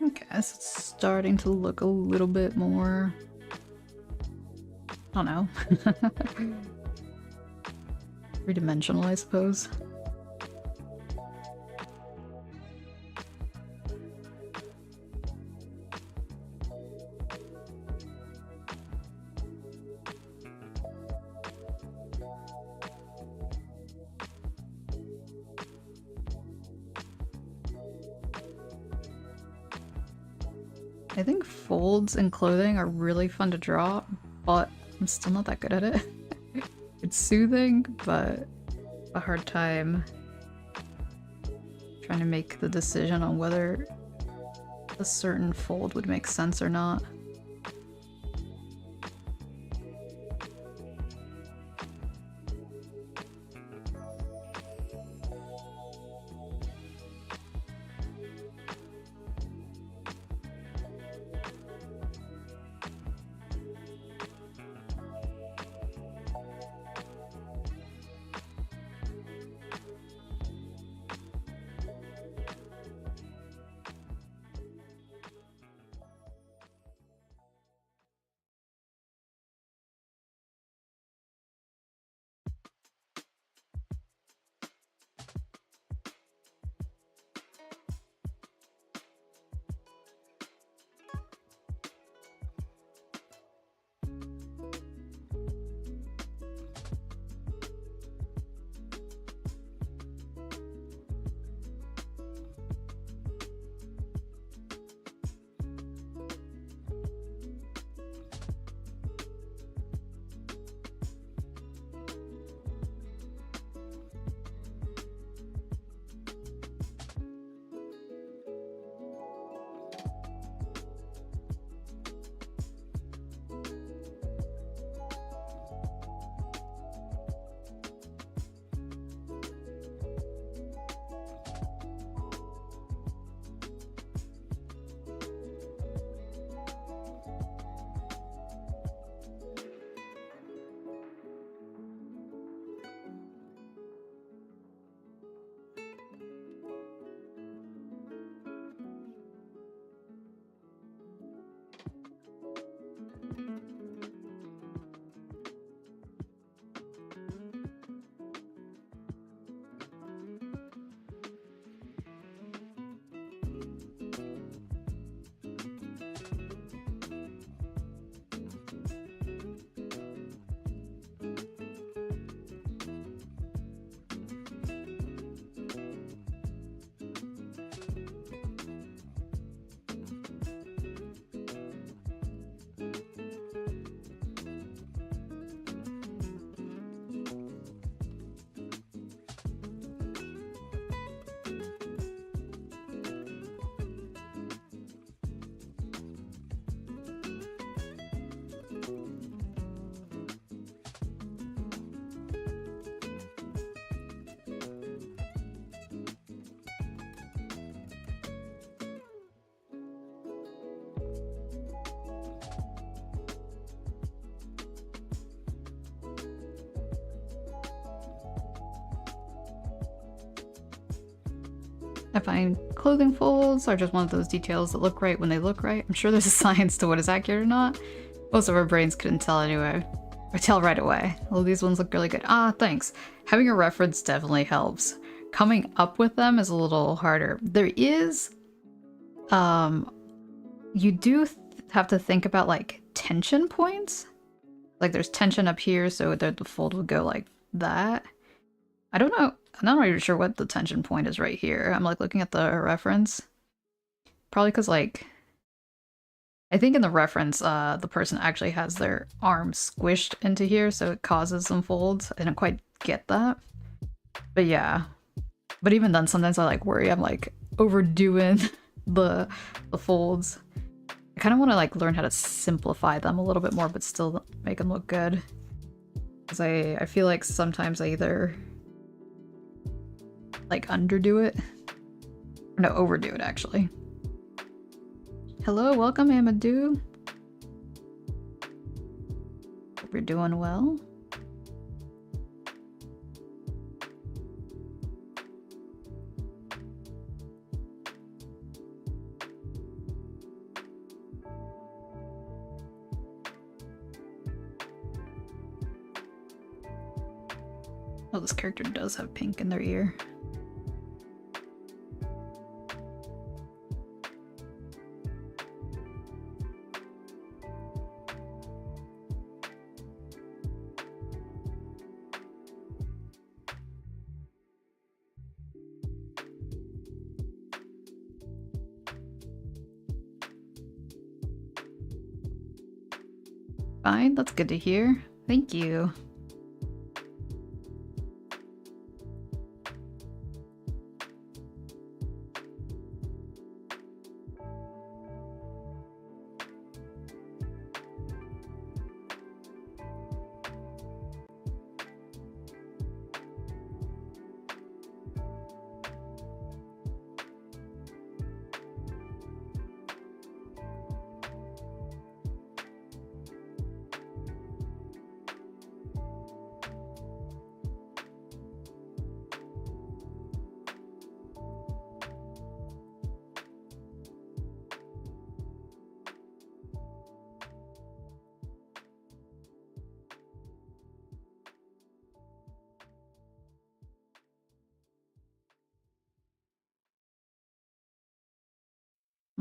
Okay, so it's starting to look a little bit more, I don't know, three-dimensional, I suppose. I think folds in clothing are really fun to draw, but I'm still not that good at it. It's soothing, but a hard time trying to make the decision on whether a certain fold would make sense or not. I find clothing folds are just one of those details that look right when they look right. I'm sure there's a science to what is accurate or not. Most of our brains couldn't tell anyway. Or tell right away. Well, these ones look really good. Ah, thanks. Having a reference definitely helps. Coming up with them is a little harder. There is, you do have to think about like tension points. Like there's tension up here, so the fold would go like that. I don't know. I'm not really sure what the tension point is right here. I'm like looking at the reference. Probably because like, I think in the reference, the person actually has their arm squished into here, so it causes some folds. I didn't quite get that. But yeah. But even then, sometimes I like worry I'm like overdoing the folds. I kind of want to like learn how to simplify them a little bit more, but still make them look good. Because I feel like sometimes I either like underdo it. Or no, overdo it actually. Hello, welcome Amadou. Hope you're doing well. Oh, this character does have pink in their ear. Fine, that's good to hear. Thank you.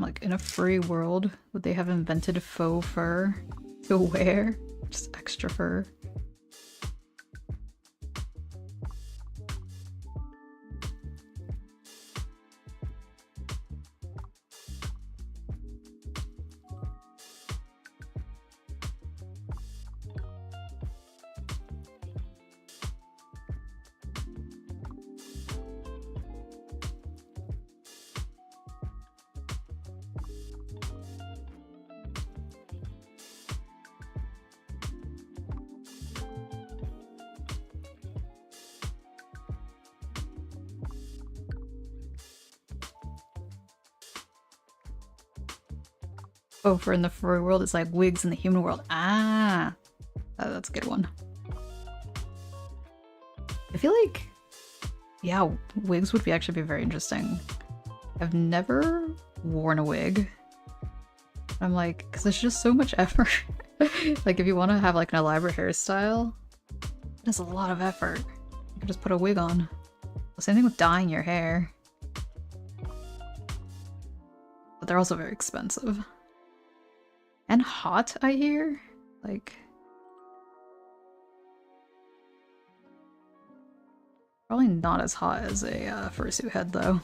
Like, in a furry world, would they have invented faux fur to wear? Just extra fur. Faux fur in the furry world is like wigs in the human world. Ah, that's a good one. I feel like, yeah, wigs would actually be very interesting. I've never worn a wig. I'm like, because it's just so much effort. Like if you want to have like an elaborate hairstyle, it's a lot of effort. You can just put a wig on. Same thing with dyeing your hair. But they're also very expensive. And hot, I hear? Like... probably not as hot as a fursuit head, though.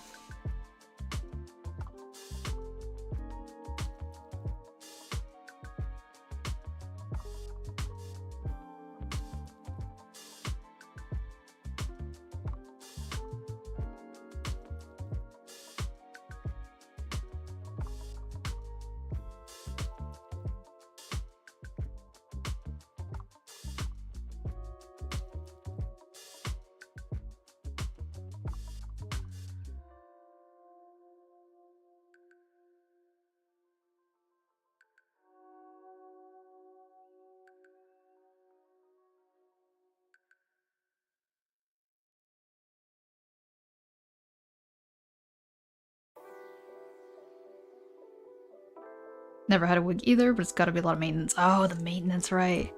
Never had a wig either, but it's gotta be a lot of maintenance. Oh, the maintenance, right.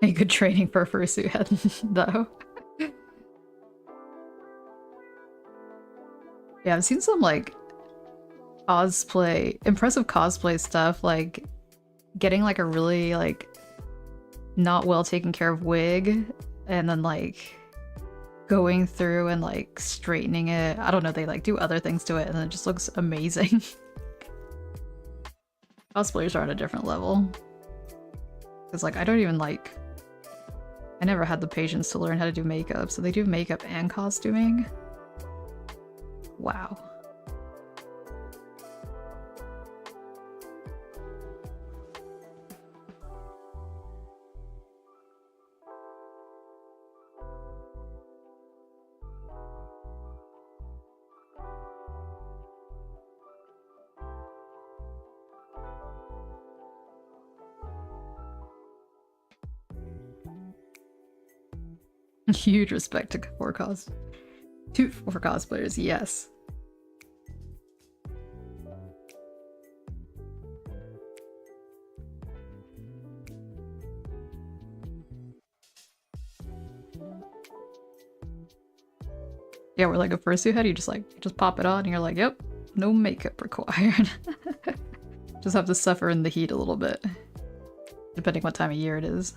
A good training for a fursuit head, though. Yeah, I've seen some, like, impressive cosplay stuff, like, getting, like, a really, like, not well taken care of wig, and then, like, going through and, like, straightening it. I don't know, they, like, do other things to it, and it just looks amazing. Cosplayers are at a different level. Because, like, I don't even, like... I never had the patience to learn how to do makeup, so they do makeup and costuming. Wow. Huge respect for cosplayers, yes. Yeah, we're like a fursuit head, you just pop it on and you're like, yep, no makeup required. Just have to suffer in the heat a little bit, depending what time of year it is.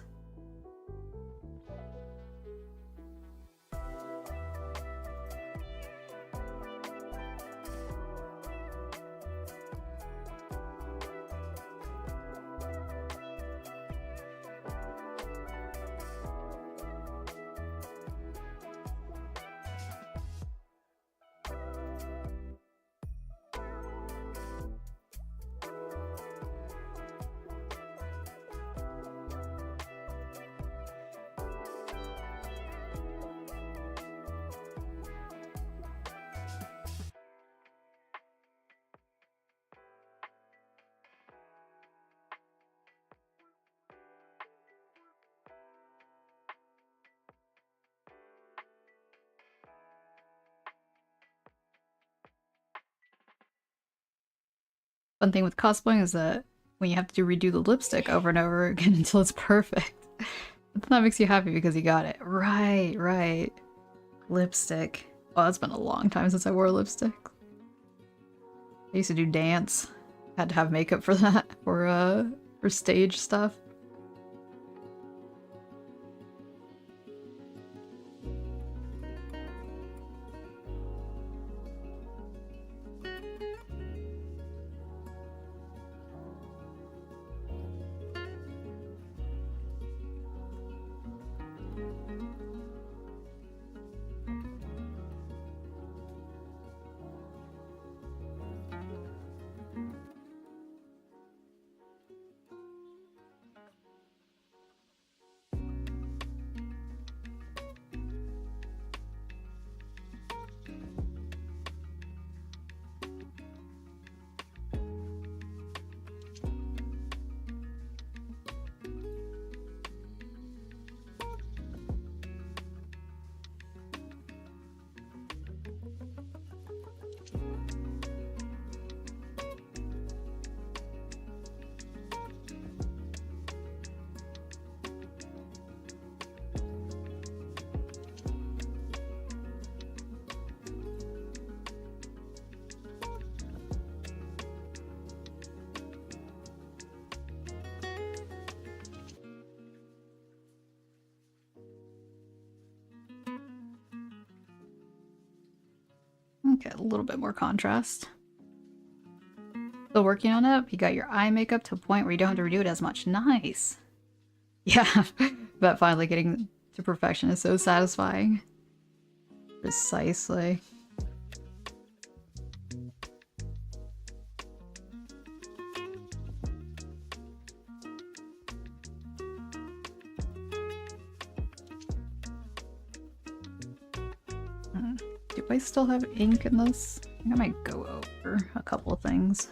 Fun thing with cosplaying is that when you have to redo the lipstick over and over again until it's perfect, that makes you happy because you got it. Right, right. Lipstick. Oh, it's been a long time since I wore lipstick. I used to do dance. Had to have makeup for that, for stage stuff. Okay, a little bit more contrast. Still working on it. You got your eye makeup to a point where you don't have to redo it as much. Nice. Yeah, but finally getting to perfection is so satisfying. Precisely. Do I still have ink in this? I think I might go over a couple of things.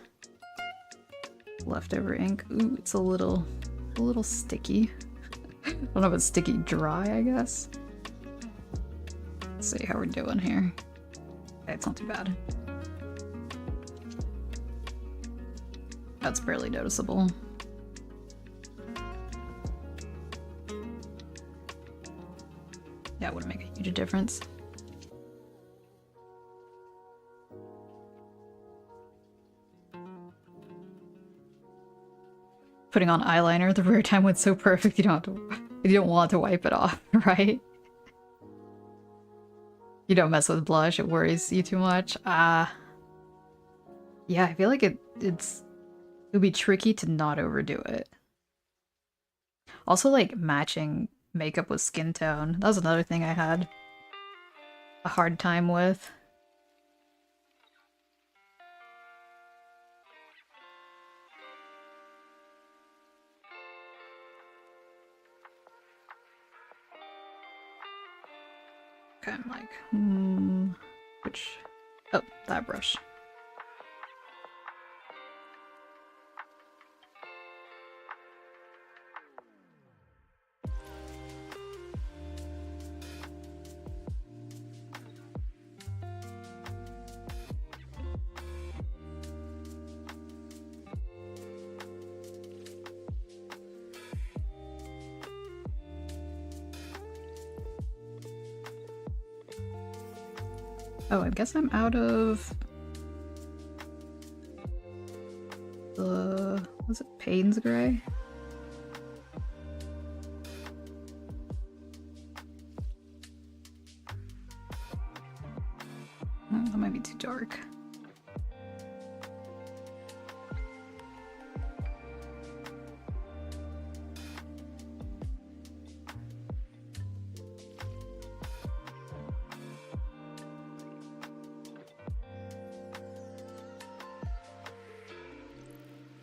Leftover ink. Ooh, it's a little sticky. I don't know if it's sticky dry, I guess. Let's see how we're doing here. Okay, it's not too bad. That's barely noticeable. Yeah, it wouldn't make a huge difference. Putting on eyeliner, the rare time went so perfect you don't want to wipe it off, right? You don't mess with blush, it worries you too much. Yeah, I feel like it would be tricky to not overdo it. Also, like, matching makeup with skin tone. That was another thing I had a hard time with. Okay, I'm like, which... Oh, that brush. Oh, I guess I'm out of the... was it Payne's Gray? Oh, that might be too dark.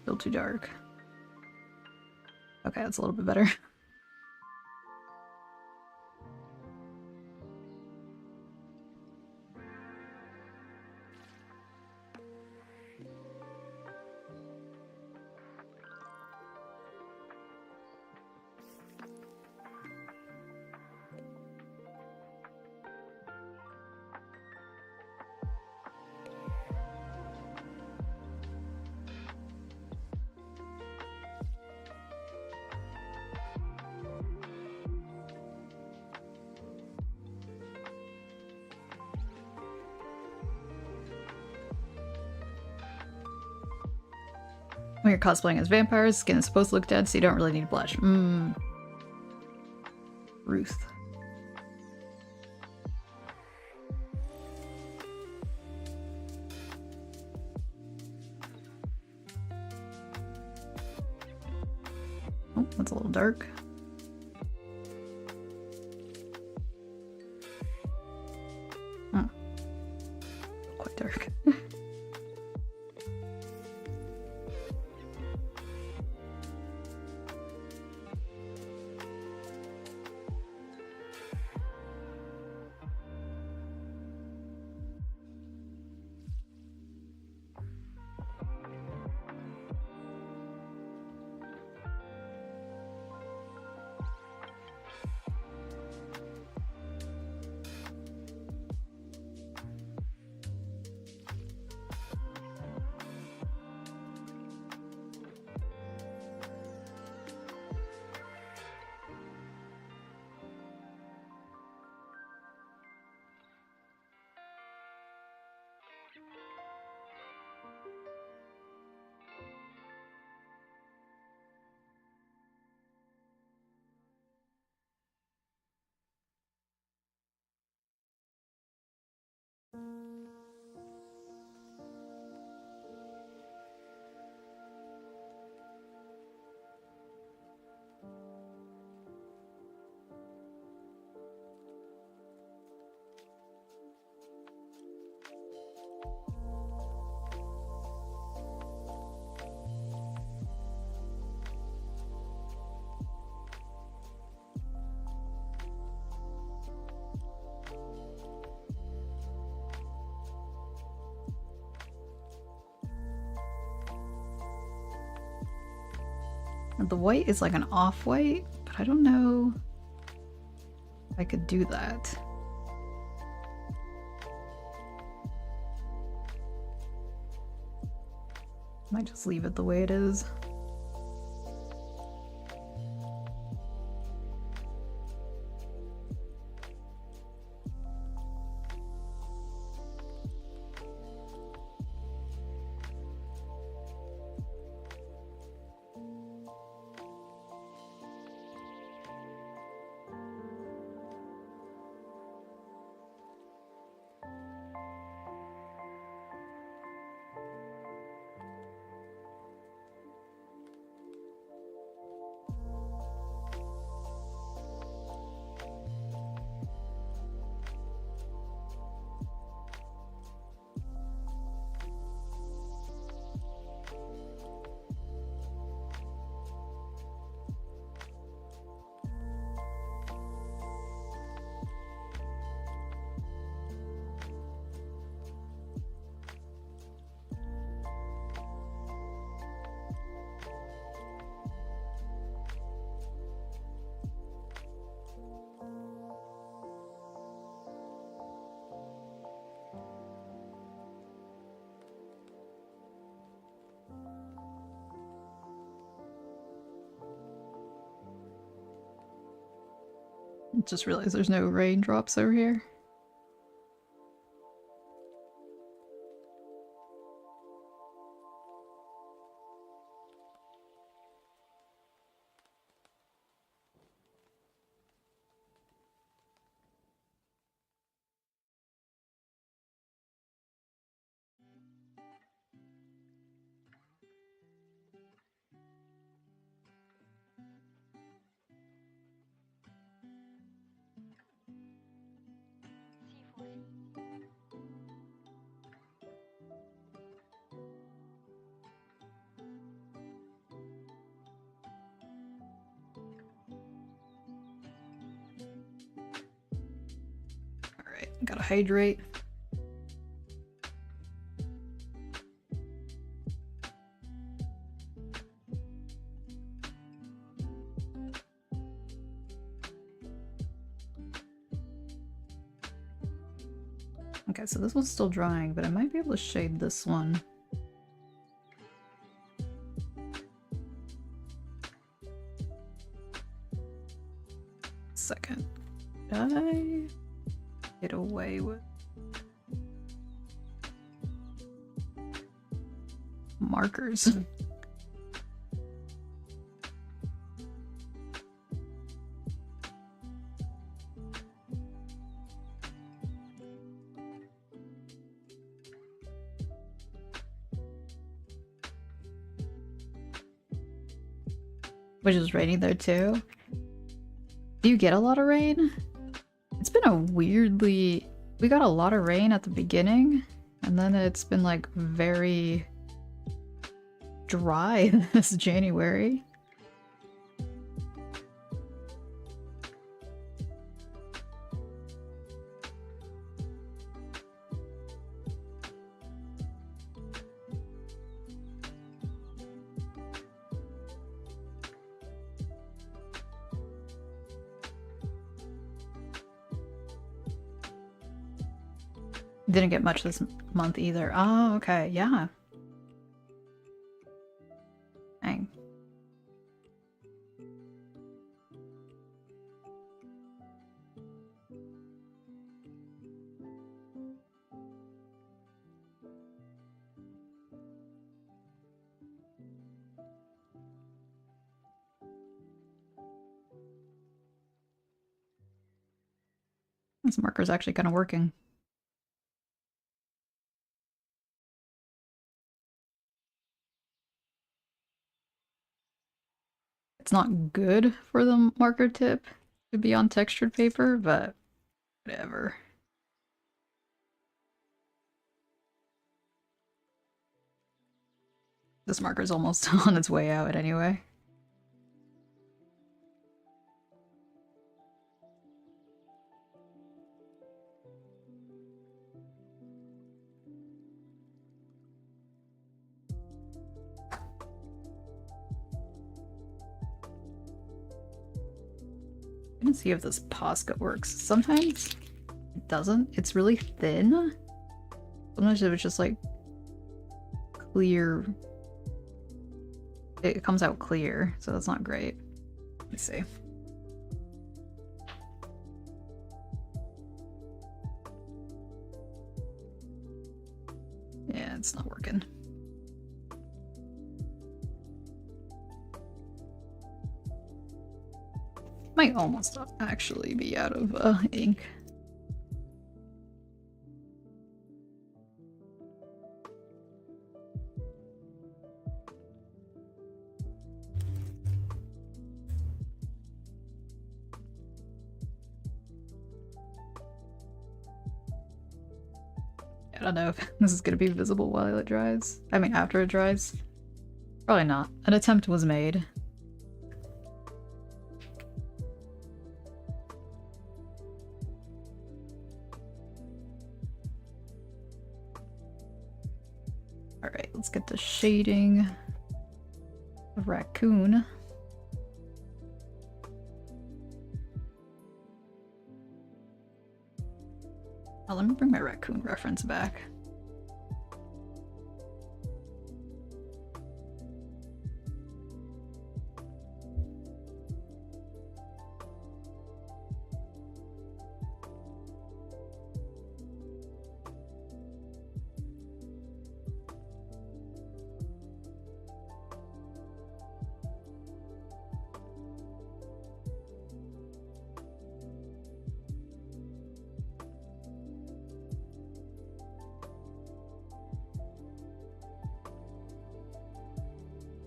Still too dark. Okay, that's a little bit better. When you're cosplaying as vampires, skin is supposed to look dead, so you don't really need blush. Ruth. Oh, that's a little dark. Oh. Quite dark. The white is like an off-white, but I don't know if I could do that. Might just leave it the way it is. Just realized there's no raindrops over here. Alright, gotta hydrate. Okay, so this one's still drying, but I might be able to shade this one. Second. Did I get away with markers? Which is raining there too. Do you get a lot of rain? It's been a weirdly... We got a lot of rain at the beginning, and then it's been like very dry this January. Didn't get much this month either. Oh, okay, yeah. Dang. This marker's actually kind of working. It's not good for the marker tip to be on textured paper, but whatever. This marker's almost on its way out anyway. I'm gonna see if this Posca works. Sometimes it doesn't. It's really thin. Sometimes it was just like clear it comes out clear, so that's not great. Let me see. Yeah, it's not working. Might almost actually be out of ink. I don't know if this is gonna be visible while it dries. I mean, after it dries. Probably not. An attempt was made. Alright, let's get the shading of raccoon. Oh, let me bring my raccoon reference back.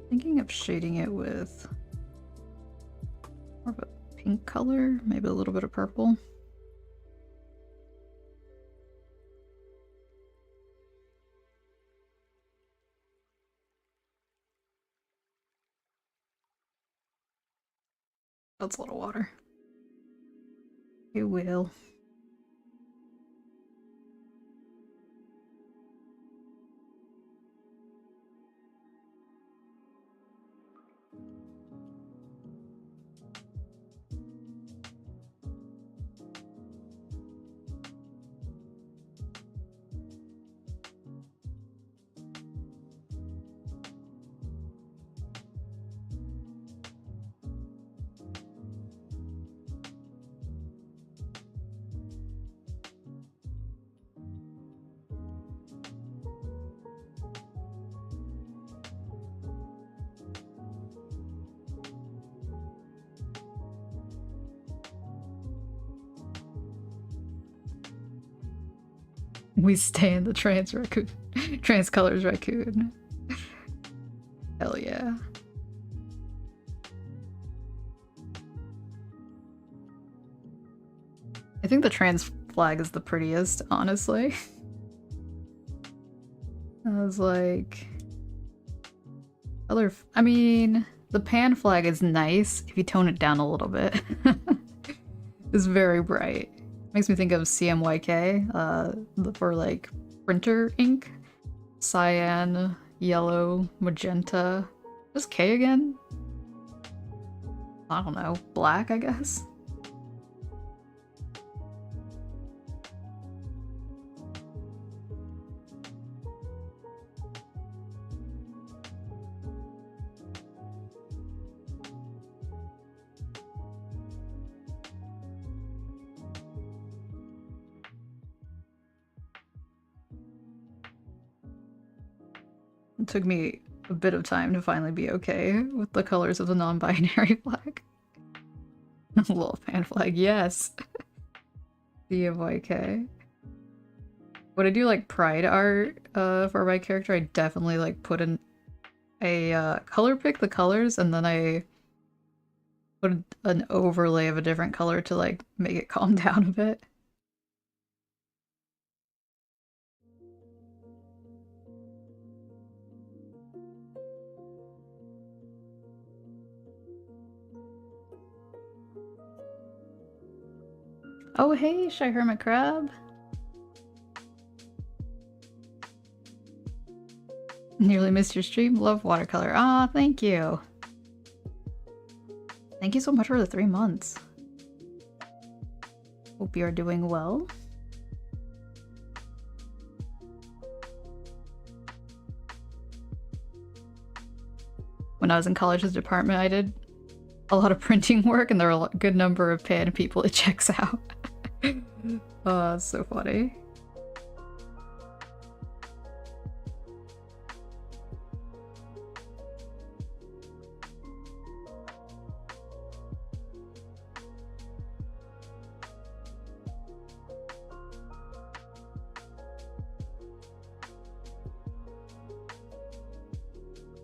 Thinking of shading it with more of a pink color, maybe a little bit of purple. That's a lot of water. It will. We stay in the trans raccoon. Trans colors raccoon. Hell yeah. I think the trans flag is the prettiest, honestly. I was like... I mean, the pan flag is nice if you tone it down a little bit. It's very bright. Makes me think of CMYK, for like printer ink. Cyan, yellow, magenta. What's K again? I don't know. Black, I guess? It took me a bit of time to finally be okay with the colors of the non-binary flag. Little fan flag, yes. CMYK. When I do like pride art for my character, I definitely like put in a color pick the colors and then I put an overlay of a different color to like make it calm down a bit. Oh hey, Shy Hermit Crab. Nearly missed your stream. Love watercolor. Ah, thank you. Thank you so much for the 3 months. Hope you are doing well. When when I was in college's department, I did a lot of printing work, and there are a good number of pan people it checks out. Oh, that's so funny.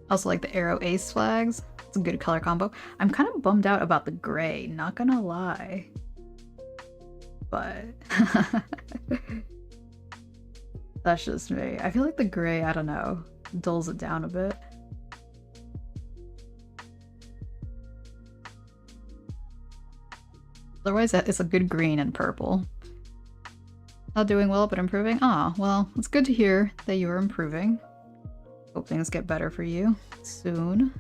Also like the arrow ace flags. It's a good color combo. I'm kind of bummed out about the gray, not gonna lie. But that's just me. I feel like the gray, I don't know, dulls it down a bit. Otherwise, it's a good green and purple. Not doing well, but improving? Ah, well, it's good to hear that you are improving. Hope things get better for you soon.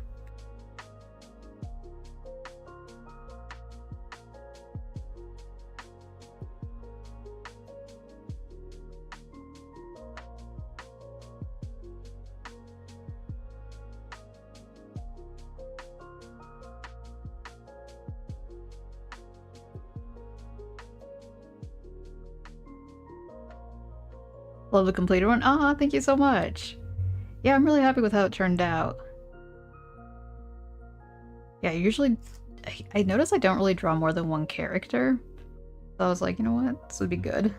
Love the completed one. Ah, thank you so much. Yeah, I'm really happy with how it turned out. Yeah, usually I notice I don't really draw more than one character. So I was like, you know what? This would be good.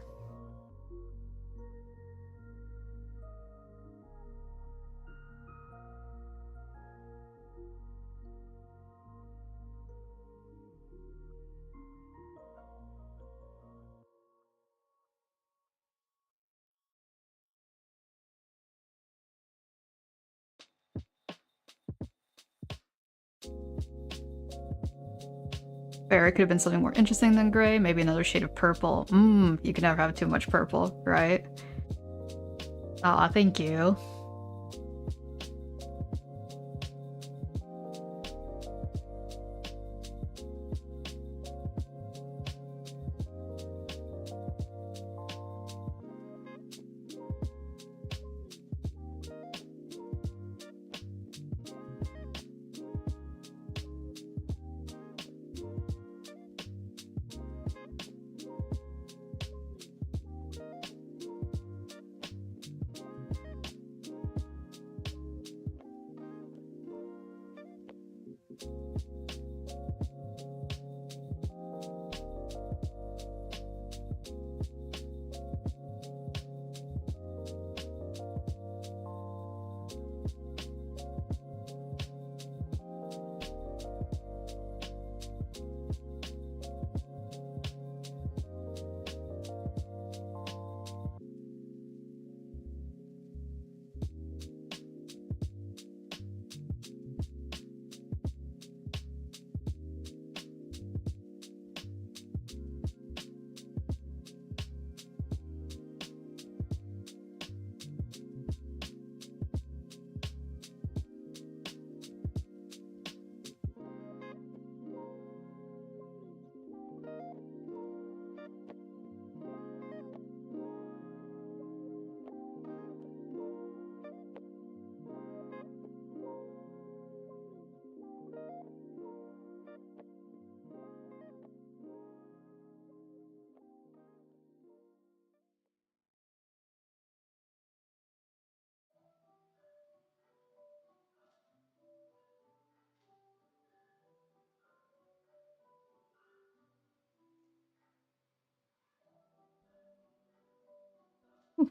Fair, it could have been something more interesting than gray, maybe another shade of purple. You can never have too much purple, right? Aw, thank you.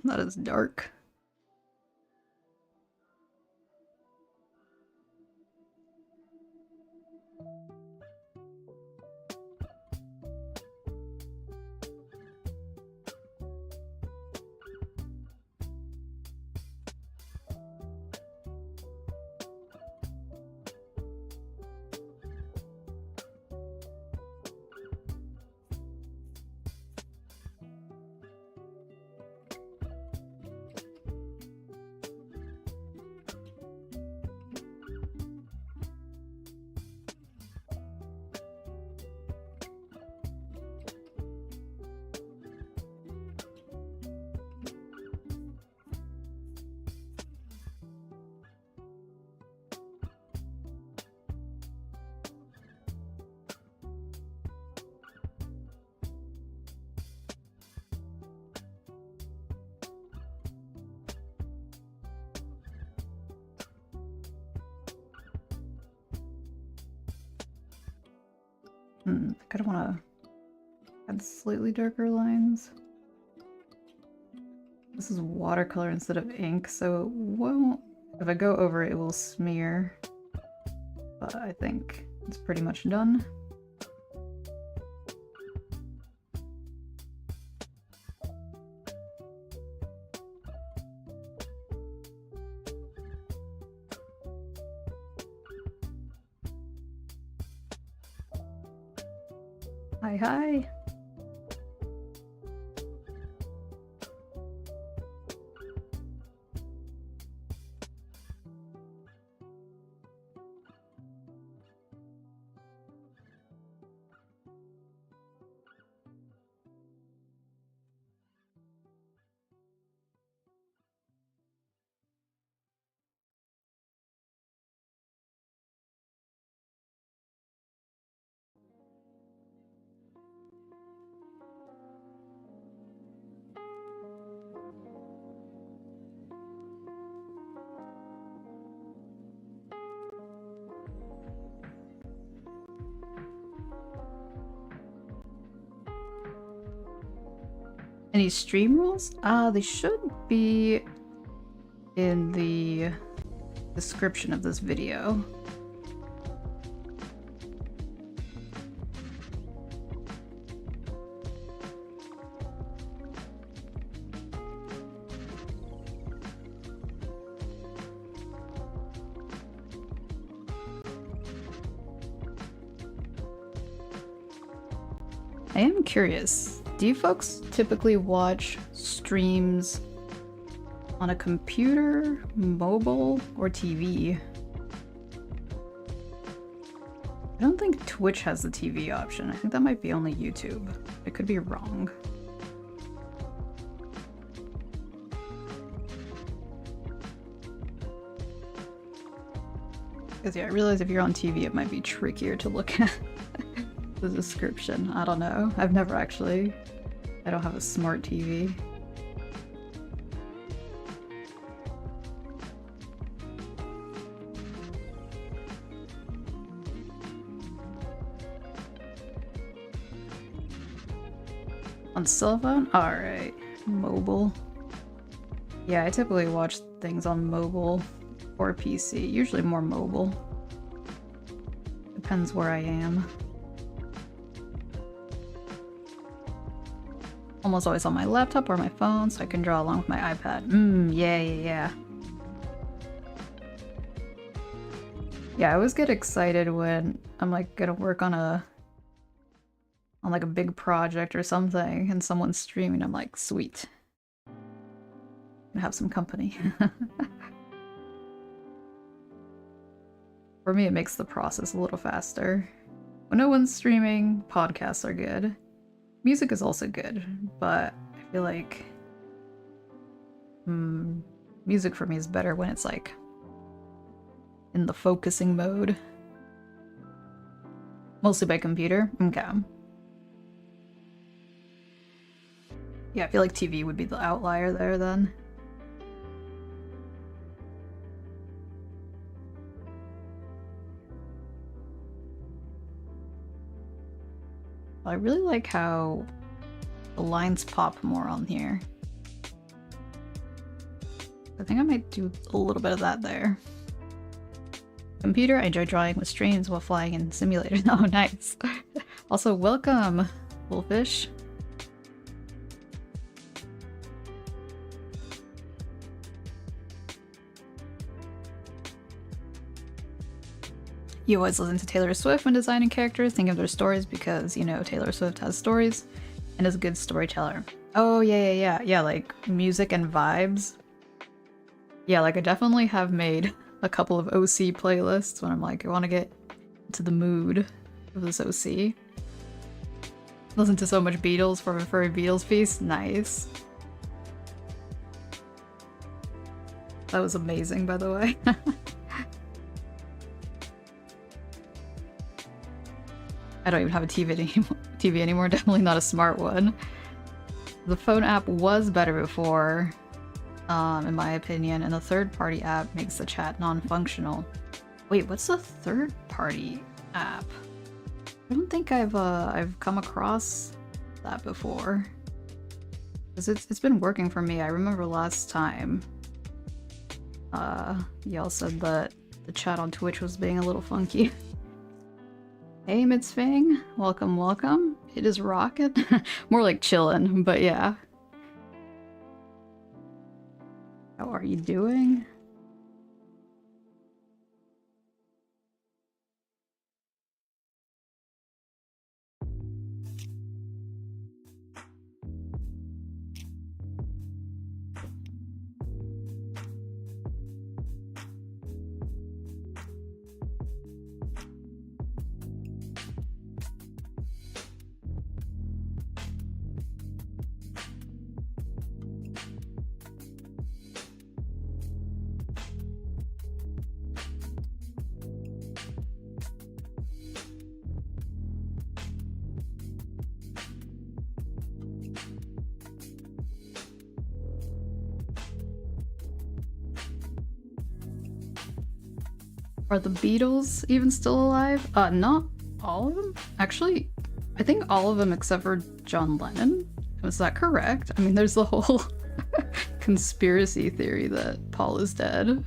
That is dark. I kind of want to add slightly darker lines. This is watercolor instead of ink, so it won't, if I go over it, it will smear. But I think it's pretty much done. Hi. Any stream rules? They should be in the description of this video. I am curious. Do you folks typically watch streams on a computer, mobile, or TV? I don't think Twitch has the TV option. I think that might be only YouTube. I could be wrong. Because yeah, I realize if you're on TV it might be trickier to look at the description. I don't know. I've never actually... I don't have a smart TV. On cell phone? Alright. Mobile. Yeah, I typically watch things on mobile or PC. Usually more mobile. Depends where I am. Almost always on my laptop or my phone, so I can draw along with my iPad. Yeah. Yeah, I always get excited when I'm like gonna work on like a big project or something and someone's streaming. I'm like, sweet. Gonna have some company. For me, it makes the process a little faster. When no one's streaming, podcasts are good. Music is also good, but I feel like music for me is better when it's like in the focusing mode. Mostly by computer. Okay. Yeah, I feel like TV would be the outlier there then. I really like how the lines pop more on here. I think I might do a little bit of that there. Computer, I enjoy drawing with streams while flying in simulators. Oh, nice. Also, welcome, Wolfish. You always listen to Taylor Swift when designing characters, think of their stories because, you know, Taylor Swift has stories and is a good storyteller. Oh, yeah, like music and vibes. Yeah, like I definitely have made a couple of OC playlists when I'm like, I want to get into the mood of this OC. Listen to so much Beatles for a Furry Beatles feast. Nice. That was amazing, by the way. I don't even have a TV anymore. Definitely not a smart one. The phone app was better before, in my opinion, and the third-party app makes the chat non-functional. Wait, what's the third-party app? I don't think I've come across that before. Because it's been working for me. I remember last time y'all said that the chat on Twitch was being a little funky. Hey Mitzfang, welcome, welcome. It is Rocket. More like chillin', but yeah. How are you doing? Are the Beatles even still alive? Not all of them? Actually, I think all of them except for John Lennon. Was that correct? I mean, there's the whole conspiracy theory that Paul is dead.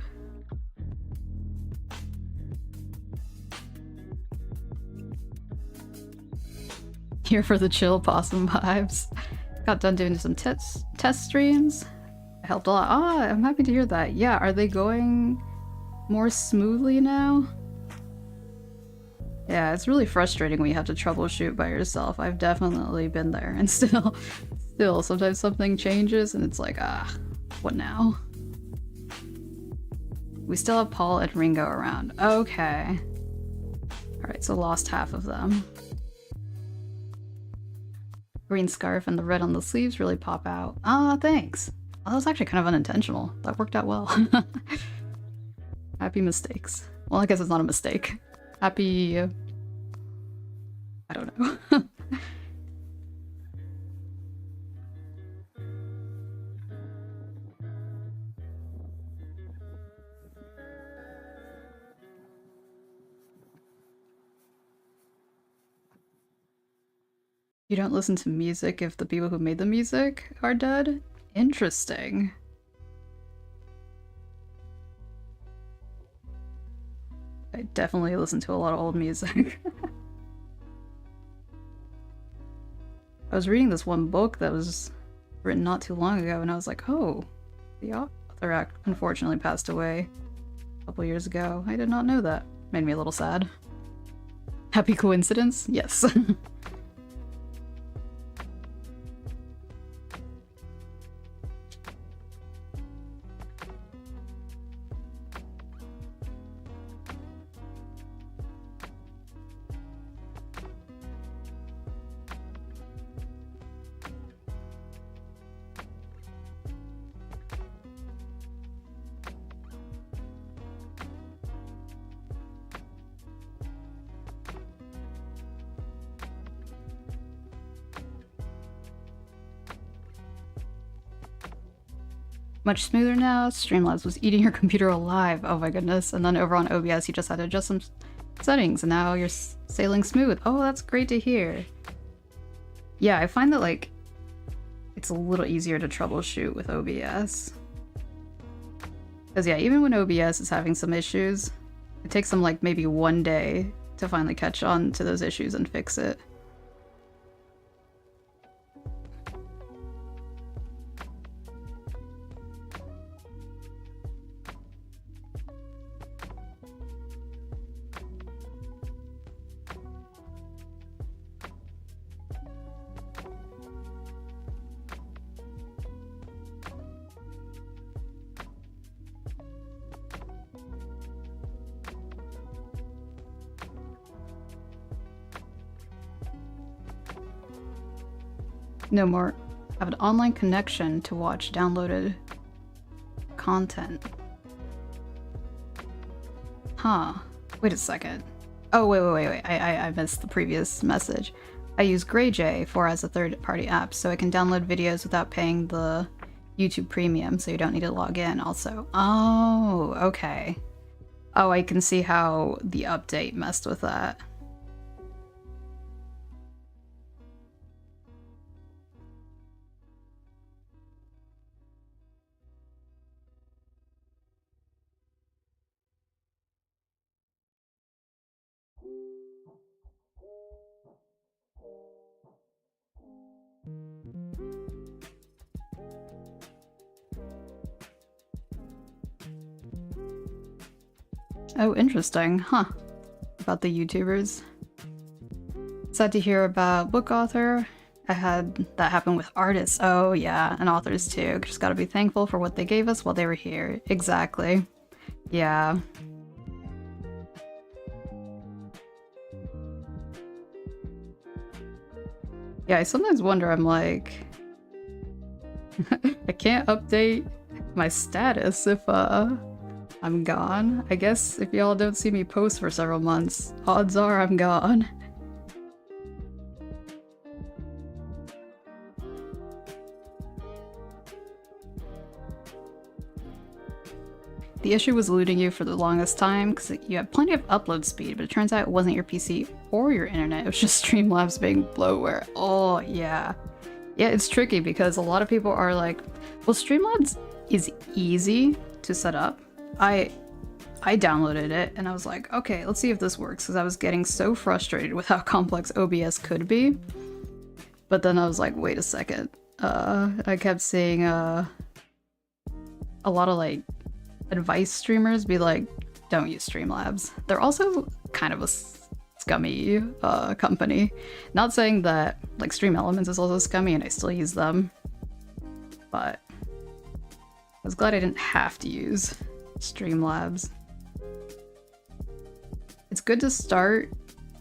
Here for the chill possum vibes. Got done doing some test streams. Helped a lot. Ah, I'm happy to hear that. Yeah, are they going more smoothly now? Yeah, it's really frustrating when you have to troubleshoot by yourself. I've definitely been there, and still sometimes something changes and it's like, what now? We still have Paul and Ringo around. Okay. Alright, so lost half of them. Green scarf and the red on the sleeves really pop out. Ah, thanks. Oh, that was actually kind of unintentional. That worked out well. Happy mistakes. Well, I guess it's not a mistake. Happy... I don't know. You don't listen to music if the people who made the music are dead? Interesting. I definitely listen to a lot of old music. I was reading this one book that was written not too long ago, and I was like, oh, the author unfortunately passed away a couple years ago. I did not know that. Made me a little sad. Happy coincidence? Yes. Much smoother now. Streamlabs was eating your computer alive. Oh my goodness. And then over on OBS, you just had to adjust some settings, and now you're sailing smooth. Oh, that's great to hear. Yeah, I find that, like, it's a little easier to troubleshoot with OBS. Because, yeah, even when OBS is having some issues, it takes them, like, maybe one day to finally catch on to those issues and fix it. No more. Have an online connection to watch downloaded content. Huh. Wait a second. Oh, wait. I missed the previous message. I use GreyJ4 as a third-party app, so I can download videos without paying the YouTube Premium, so you don't need to log in also. Oh, okay. Oh, I can see how the update messed with that. Oh, interesting. Huh. About the YouTubers. Sad to hear about book author. I had that happen with artists. Oh yeah, and authors too. Just gotta be thankful for what they gave us while they were here. Exactly. Yeah. Yeah, I sometimes wonder, I'm like... I can't update my status if, I'm gone. I guess if y'all don't see me post for several months, odds are I'm gone. The issue was eluding you for the longest time because you had plenty of upload speed, but it turns out it wasn't your PC or your internet, it was just Streamlabs being bloatware. Oh, yeah. Yeah, it's tricky because a lot of people are like, well, Streamlabs is easy to set up. I downloaded it and I was like, okay, let's see if this works, because I was getting so frustrated with how complex OBS could be. But then I was like, wait a second. I kept seeing a lot of like advice streamers be like, don't use Streamlabs. They're also kind of a scummy company. Not saying that like Stream Elements is also scummy and I still use them, but I was glad I didn't have to use Streamlabs. It's good to start.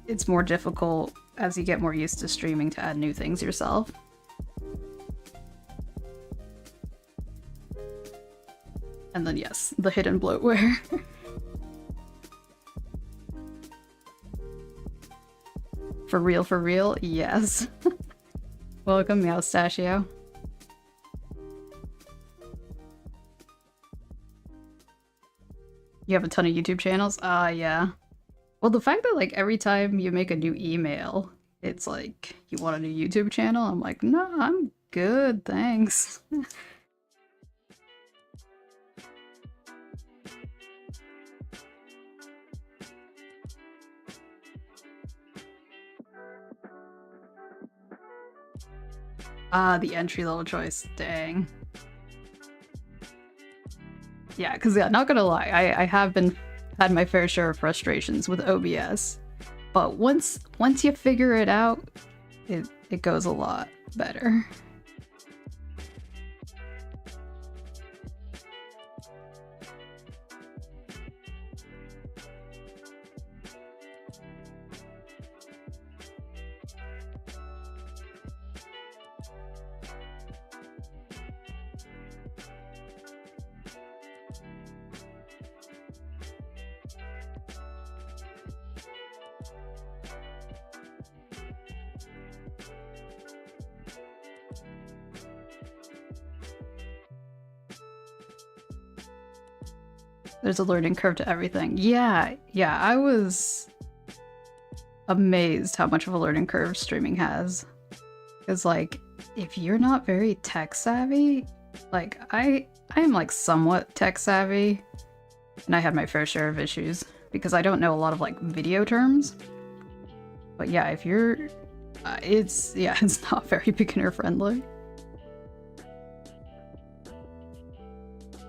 It's more difficult as you get more used to streaming to add new things yourself. And then yes, the hidden bloatware. For real, yes. Welcome, Meowstachio. You have a ton of YouTube channels? Yeah. Well, the fact that like every time you make a new email, it's like, you want a new YouTube channel? I'm like, no, I'm good, thanks. The entry-level choice. Dang. Yeah, because yeah, not gonna lie, I have had my fair share of frustrations with OBS. But once you figure it out, it goes a lot better. There's a learning curve to everything. Yeah, I was amazed how much of a learning curve streaming has. Because, like, if you're not very tech savvy, like, I am, like, somewhat tech savvy, and I had my fair share of issues, because I don't know a lot of, like, video terms. But yeah, if you're... it's not very beginner friendly.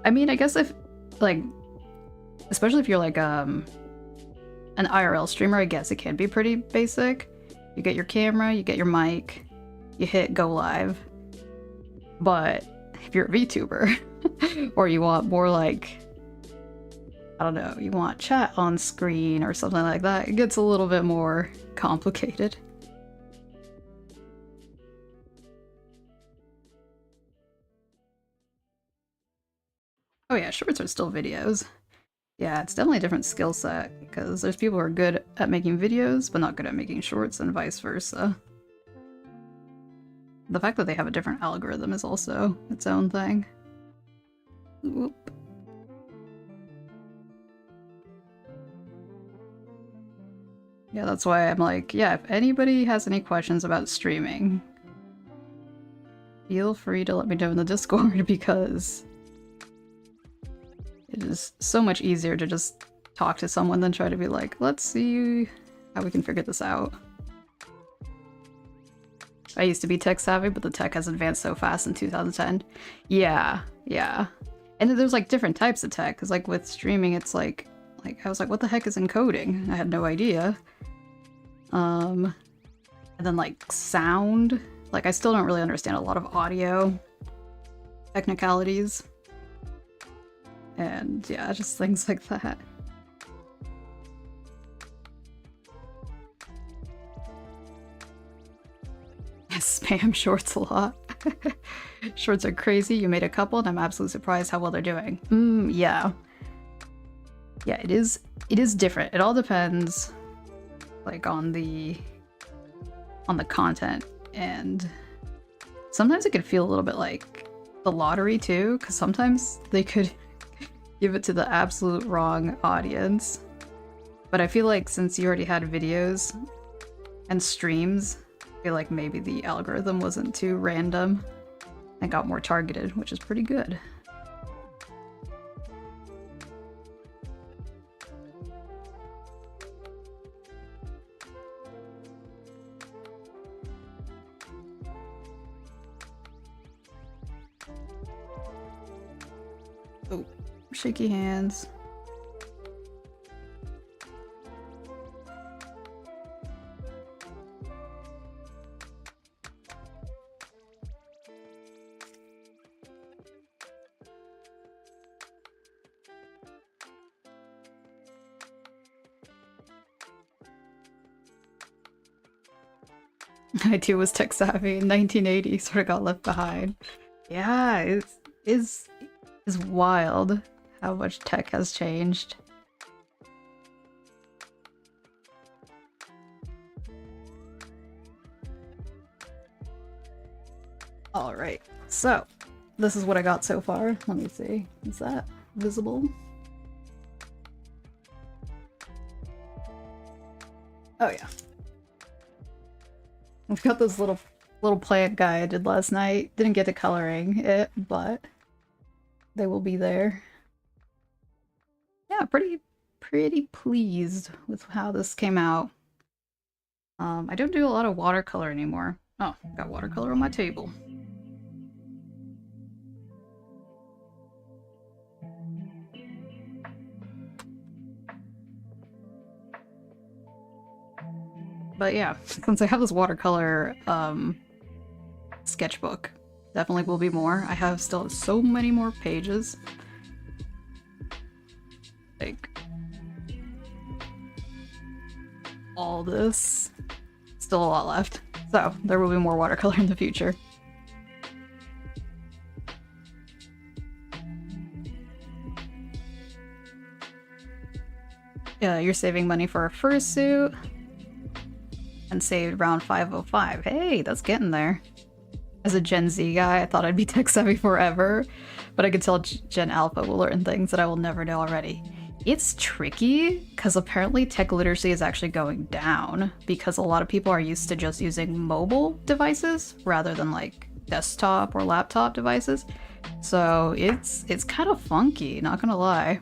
I mean, I guess if, like... especially if you're like an IRL streamer, I guess it can be pretty basic. You get your camera, you get your mic, you hit go live. But if you're a VTuber, or you want more like, I don't know, you want chat on screen or something like that, it gets a little bit more complicated. Oh yeah, shorts are still videos. Yeah, it's definitely a different skill set, because there's people who are good at making videos, but not good at making shorts, and vice versa. The fact that they have a different algorithm is also its own thing. Whoop. Yeah, that's why I'm like, yeah, if anybody has any questions about streaming, feel free to let me know in the Discord, because it is so much easier to just talk to someone than try to be like, let's see how we can figure this out. I used to be tech savvy, but the tech has advanced so fast in 2010. Yeah. And then there's like different types of tech, because like with streaming, it's like Like, I was like, what the heck is encoding? I had no idea. And then like sound, like I still don't really understand a lot of audio technicalities. And yeah, just things like that. I spam shorts a lot. Shorts are crazy. You made a couple and I'm absolutely surprised how well they're doing. Yeah. Yeah, it is different. It all depends like on the content, and sometimes it could feel a little bit like the lottery too, because sometimes they could give it to the absolute wrong audience. But I feel like since you already had videos and streams, I feel like maybe the algorithm wasn't too random and got more targeted, which is pretty good. Oh, shaky hands. I too was tech savvy in 1980, sort of got left behind. Yeah, it is wild how much tech has changed. Alright, so this is what I got so far. Let me see. Is that visible? Oh yeah. I've got this little plant guy I did last night. Didn't get to coloring it, but they will be there. Yeah, pretty pleased with how this came out. I don't do a lot of watercolor anymore. Oh, got watercolor on my table. But yeah, since I have this watercolor sketchbook, definitely will be more. I have still so many more pages. Like all this. Still a lot left. So there will be more watercolor in the future. Yeah, you're saving money for a fursuit. And saved round 505. Hey, that's getting there. As a Gen Z guy, I thought I'd be tech savvy forever, but I could tell Gen Alpha will learn things that I will never know already. It's tricky, because apparently tech literacy is actually going down, because a lot of people are used to just using mobile devices rather than like desktop or laptop devices. So it's kind of funky, not gonna lie.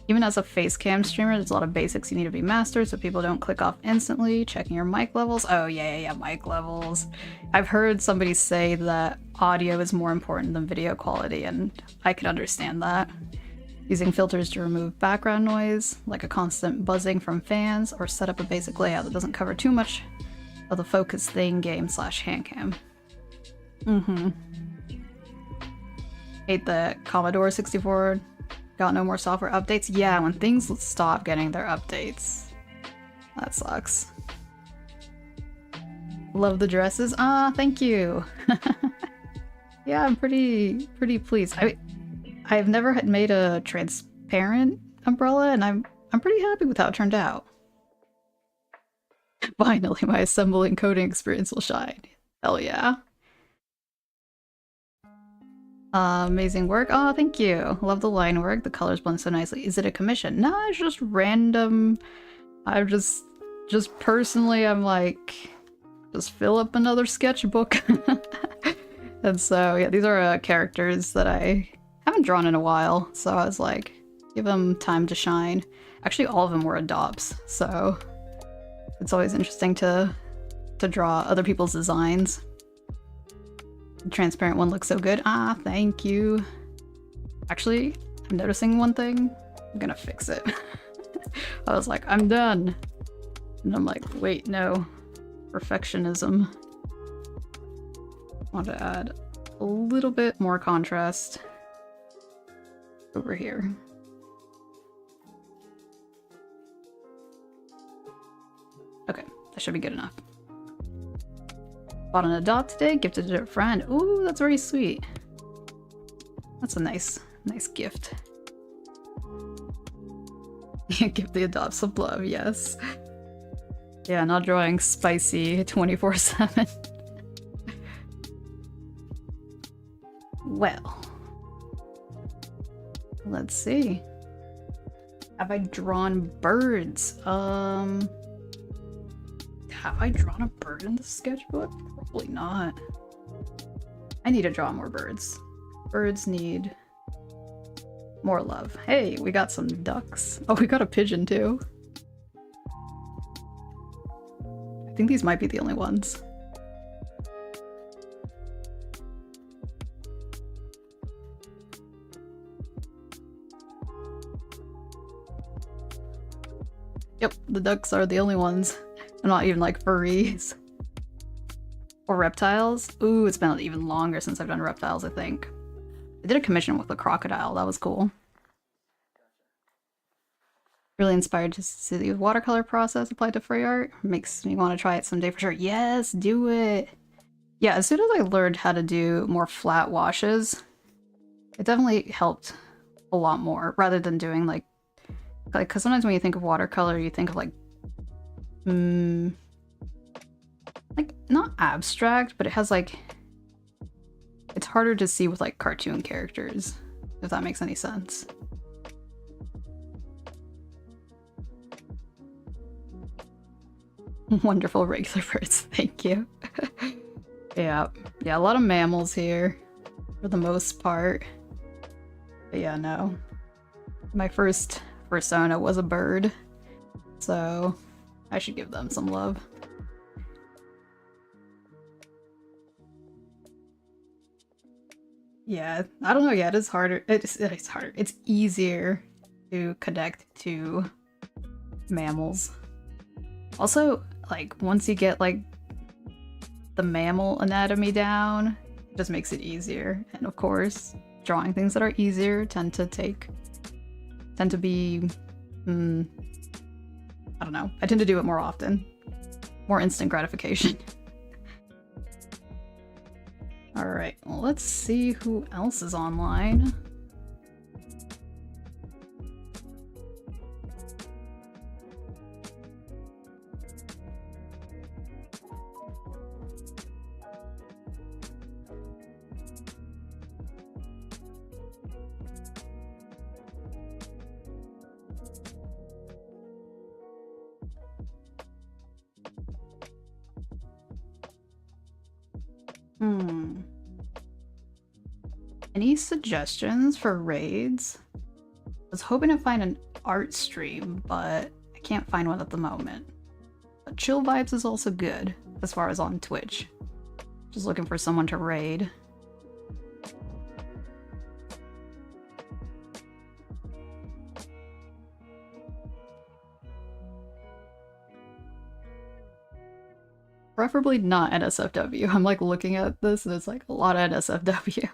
Even as a face cam streamer, there's a lot of basics you need to be mastered so people don't click off instantly. Checking your mic levels. Oh yeah, mic levels. I've heard somebody say that audio is more important than video quality, and I can understand that. Using filters to remove background noise, like a constant buzzing from fans, or set up a basic layout that doesn't cover too much of the focus thing, game / hand cam. Hate that Commodore 64 got no more software updates. Yeah, when things stop getting their updates. That sucks. Love the dresses. Ah, thank you. Yeah, I'm pretty pleased. I've never had made a transparent umbrella, and I'm pretty happy with how it turned out. Finally, my assembling coding experience will shine. Hell yeah. Amazing work. Oh, thank you. Love the line work. The colors blend so nicely. Is it a commission? No, it's just random. I'm just personally, I'm like, just fill up another sketchbook. And so, yeah, these are characters that I haven't drawn in a while. So I was like, give them time to shine. Actually, all of them were adopts. So it's always interesting to draw other people's designs. The transparent one looks so good. Ah, thank you. Actually, I'm noticing one thing. I'm gonna fix it. I was like, I'm done. And I'm like, wait, no. Perfectionism. Want to add a little bit more contrast over here. Okay, that should be good enough. Bought an adopt today, gifted it to a friend. Ooh, that's very sweet. That's a nice gift. Give the adopt some love, yes. Yeah, not drawing Spycy 24/7. Well, let's see. Have I drawn birds? Have I drawn a bird in the sketchbook? Probably not. I need to draw more birds. Birds need more love. Hey, we got some ducks. Oh, we got a pigeon too. I think these might be the only ones. Yep, the ducks are the only ones. They're not even like furries. Or reptiles. Ooh, it's been even longer since I've done reptiles, I think. I did a commission with a crocodile, that was cool. Really inspired to see the watercolor process applied to Furry Art. Makes me want to try it someday for sure. Yes, do it! Yeah, as soon as I learned how to do more flat washes, it definitely helped a lot more, rather than doing like because sometimes when you think of watercolor, you think of like not abstract, but it has like, it's harder to see with like cartoon characters, if that makes any sense. Wonderful regular birds, thank you. Yeah, a lot of mammals here for the most part. But yeah, no. My first persona was a bird, so I should give them some love. Yeah, I don't know, yeah, it is harder. It's harder. It's easier to connect to mammals. Also, like, once you get, like, the mammal anatomy down, it just makes it easier. And of course, drawing things that are easier tend to be, I don't know. I tend to do it more often. More instant gratification. Alright, well, let's see who else is online. Any suggestions for raids? I was hoping to find an art stream, but I can't find one at the moment. But Chill Vibes is also good, as far as on Twitch. Just looking for someone to raid. Preferably not NSFW. I'm like looking at this and it's like a lot of NSFW.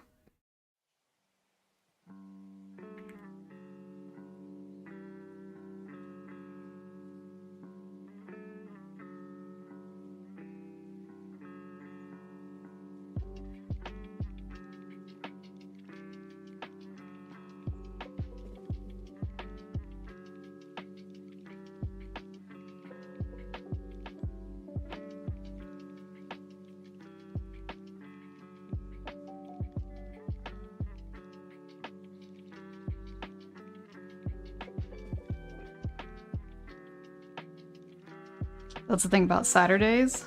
That's the thing about Saturdays.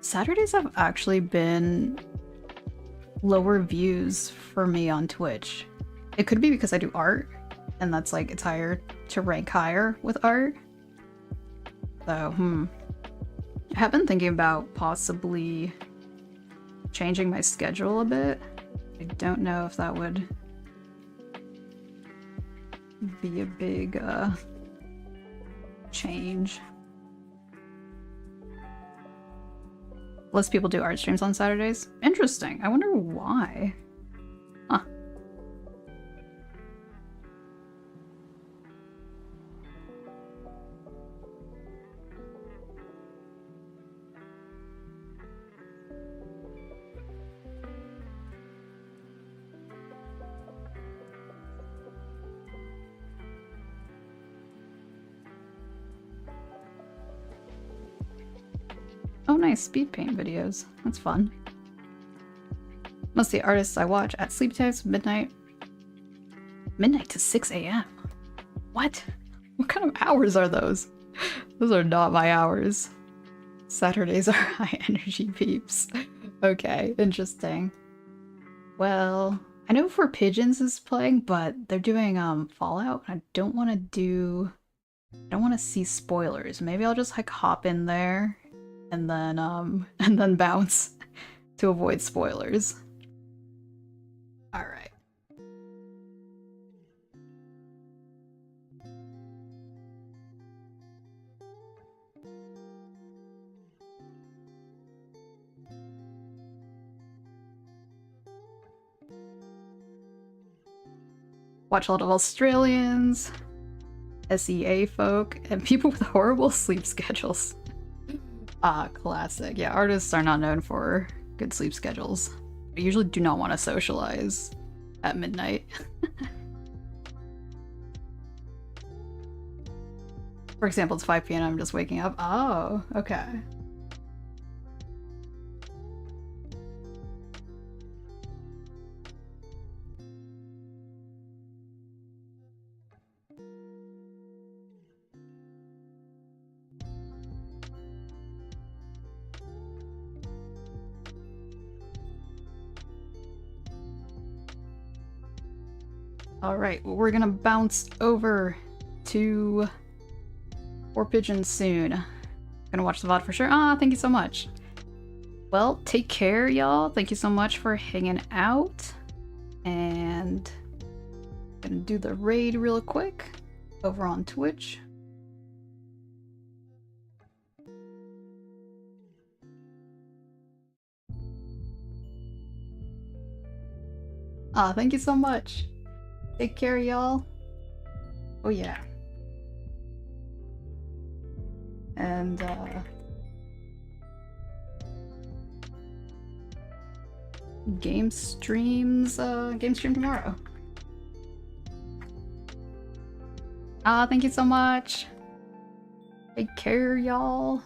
Saturdays have actually been lower views for me on Twitch. It could be because I do art, and that's like, it's higher to rank higher with art. So, I have been thinking about possibly changing my schedule a bit. I don't know if that would be a big change. Less people do art streams on Saturdays. Interesting. I wonder why. Huh. Oh nice, speed paint videos. That's fun. Most of the artists I watch at sleep times, midnight to 6 a.m. What? What kind of hours are those? Those are not my hours. Saturdays are high energy peeps. Okay, interesting. Well, I know For Pigeons is playing, but they're doing Fallout. I don't want to see spoilers. Maybe I'll just like hop in there and then bounce to avoid spoilers. All right. Watch a lot of Australians, SEA folk, and people with horrible sleep schedules. Ah, classic. Yeah, artists are not known for good sleep schedules. I usually do not want to socialize at midnight. For example, it's 5 p.m. I'm just waking up. Oh, okay. Alright, well, we're gonna bounce over to Four Pigeons soon. Gonna watch the VOD for sure. Ah, thank you so much. Well, take care, y'all. Thank you so much for hanging out. And gonna do the raid real quick over on Twitch. Ah, thank you so much. Take care, y'all. Oh yeah. And game stream tomorrow. Ah, thank you so much. Take care, y'all.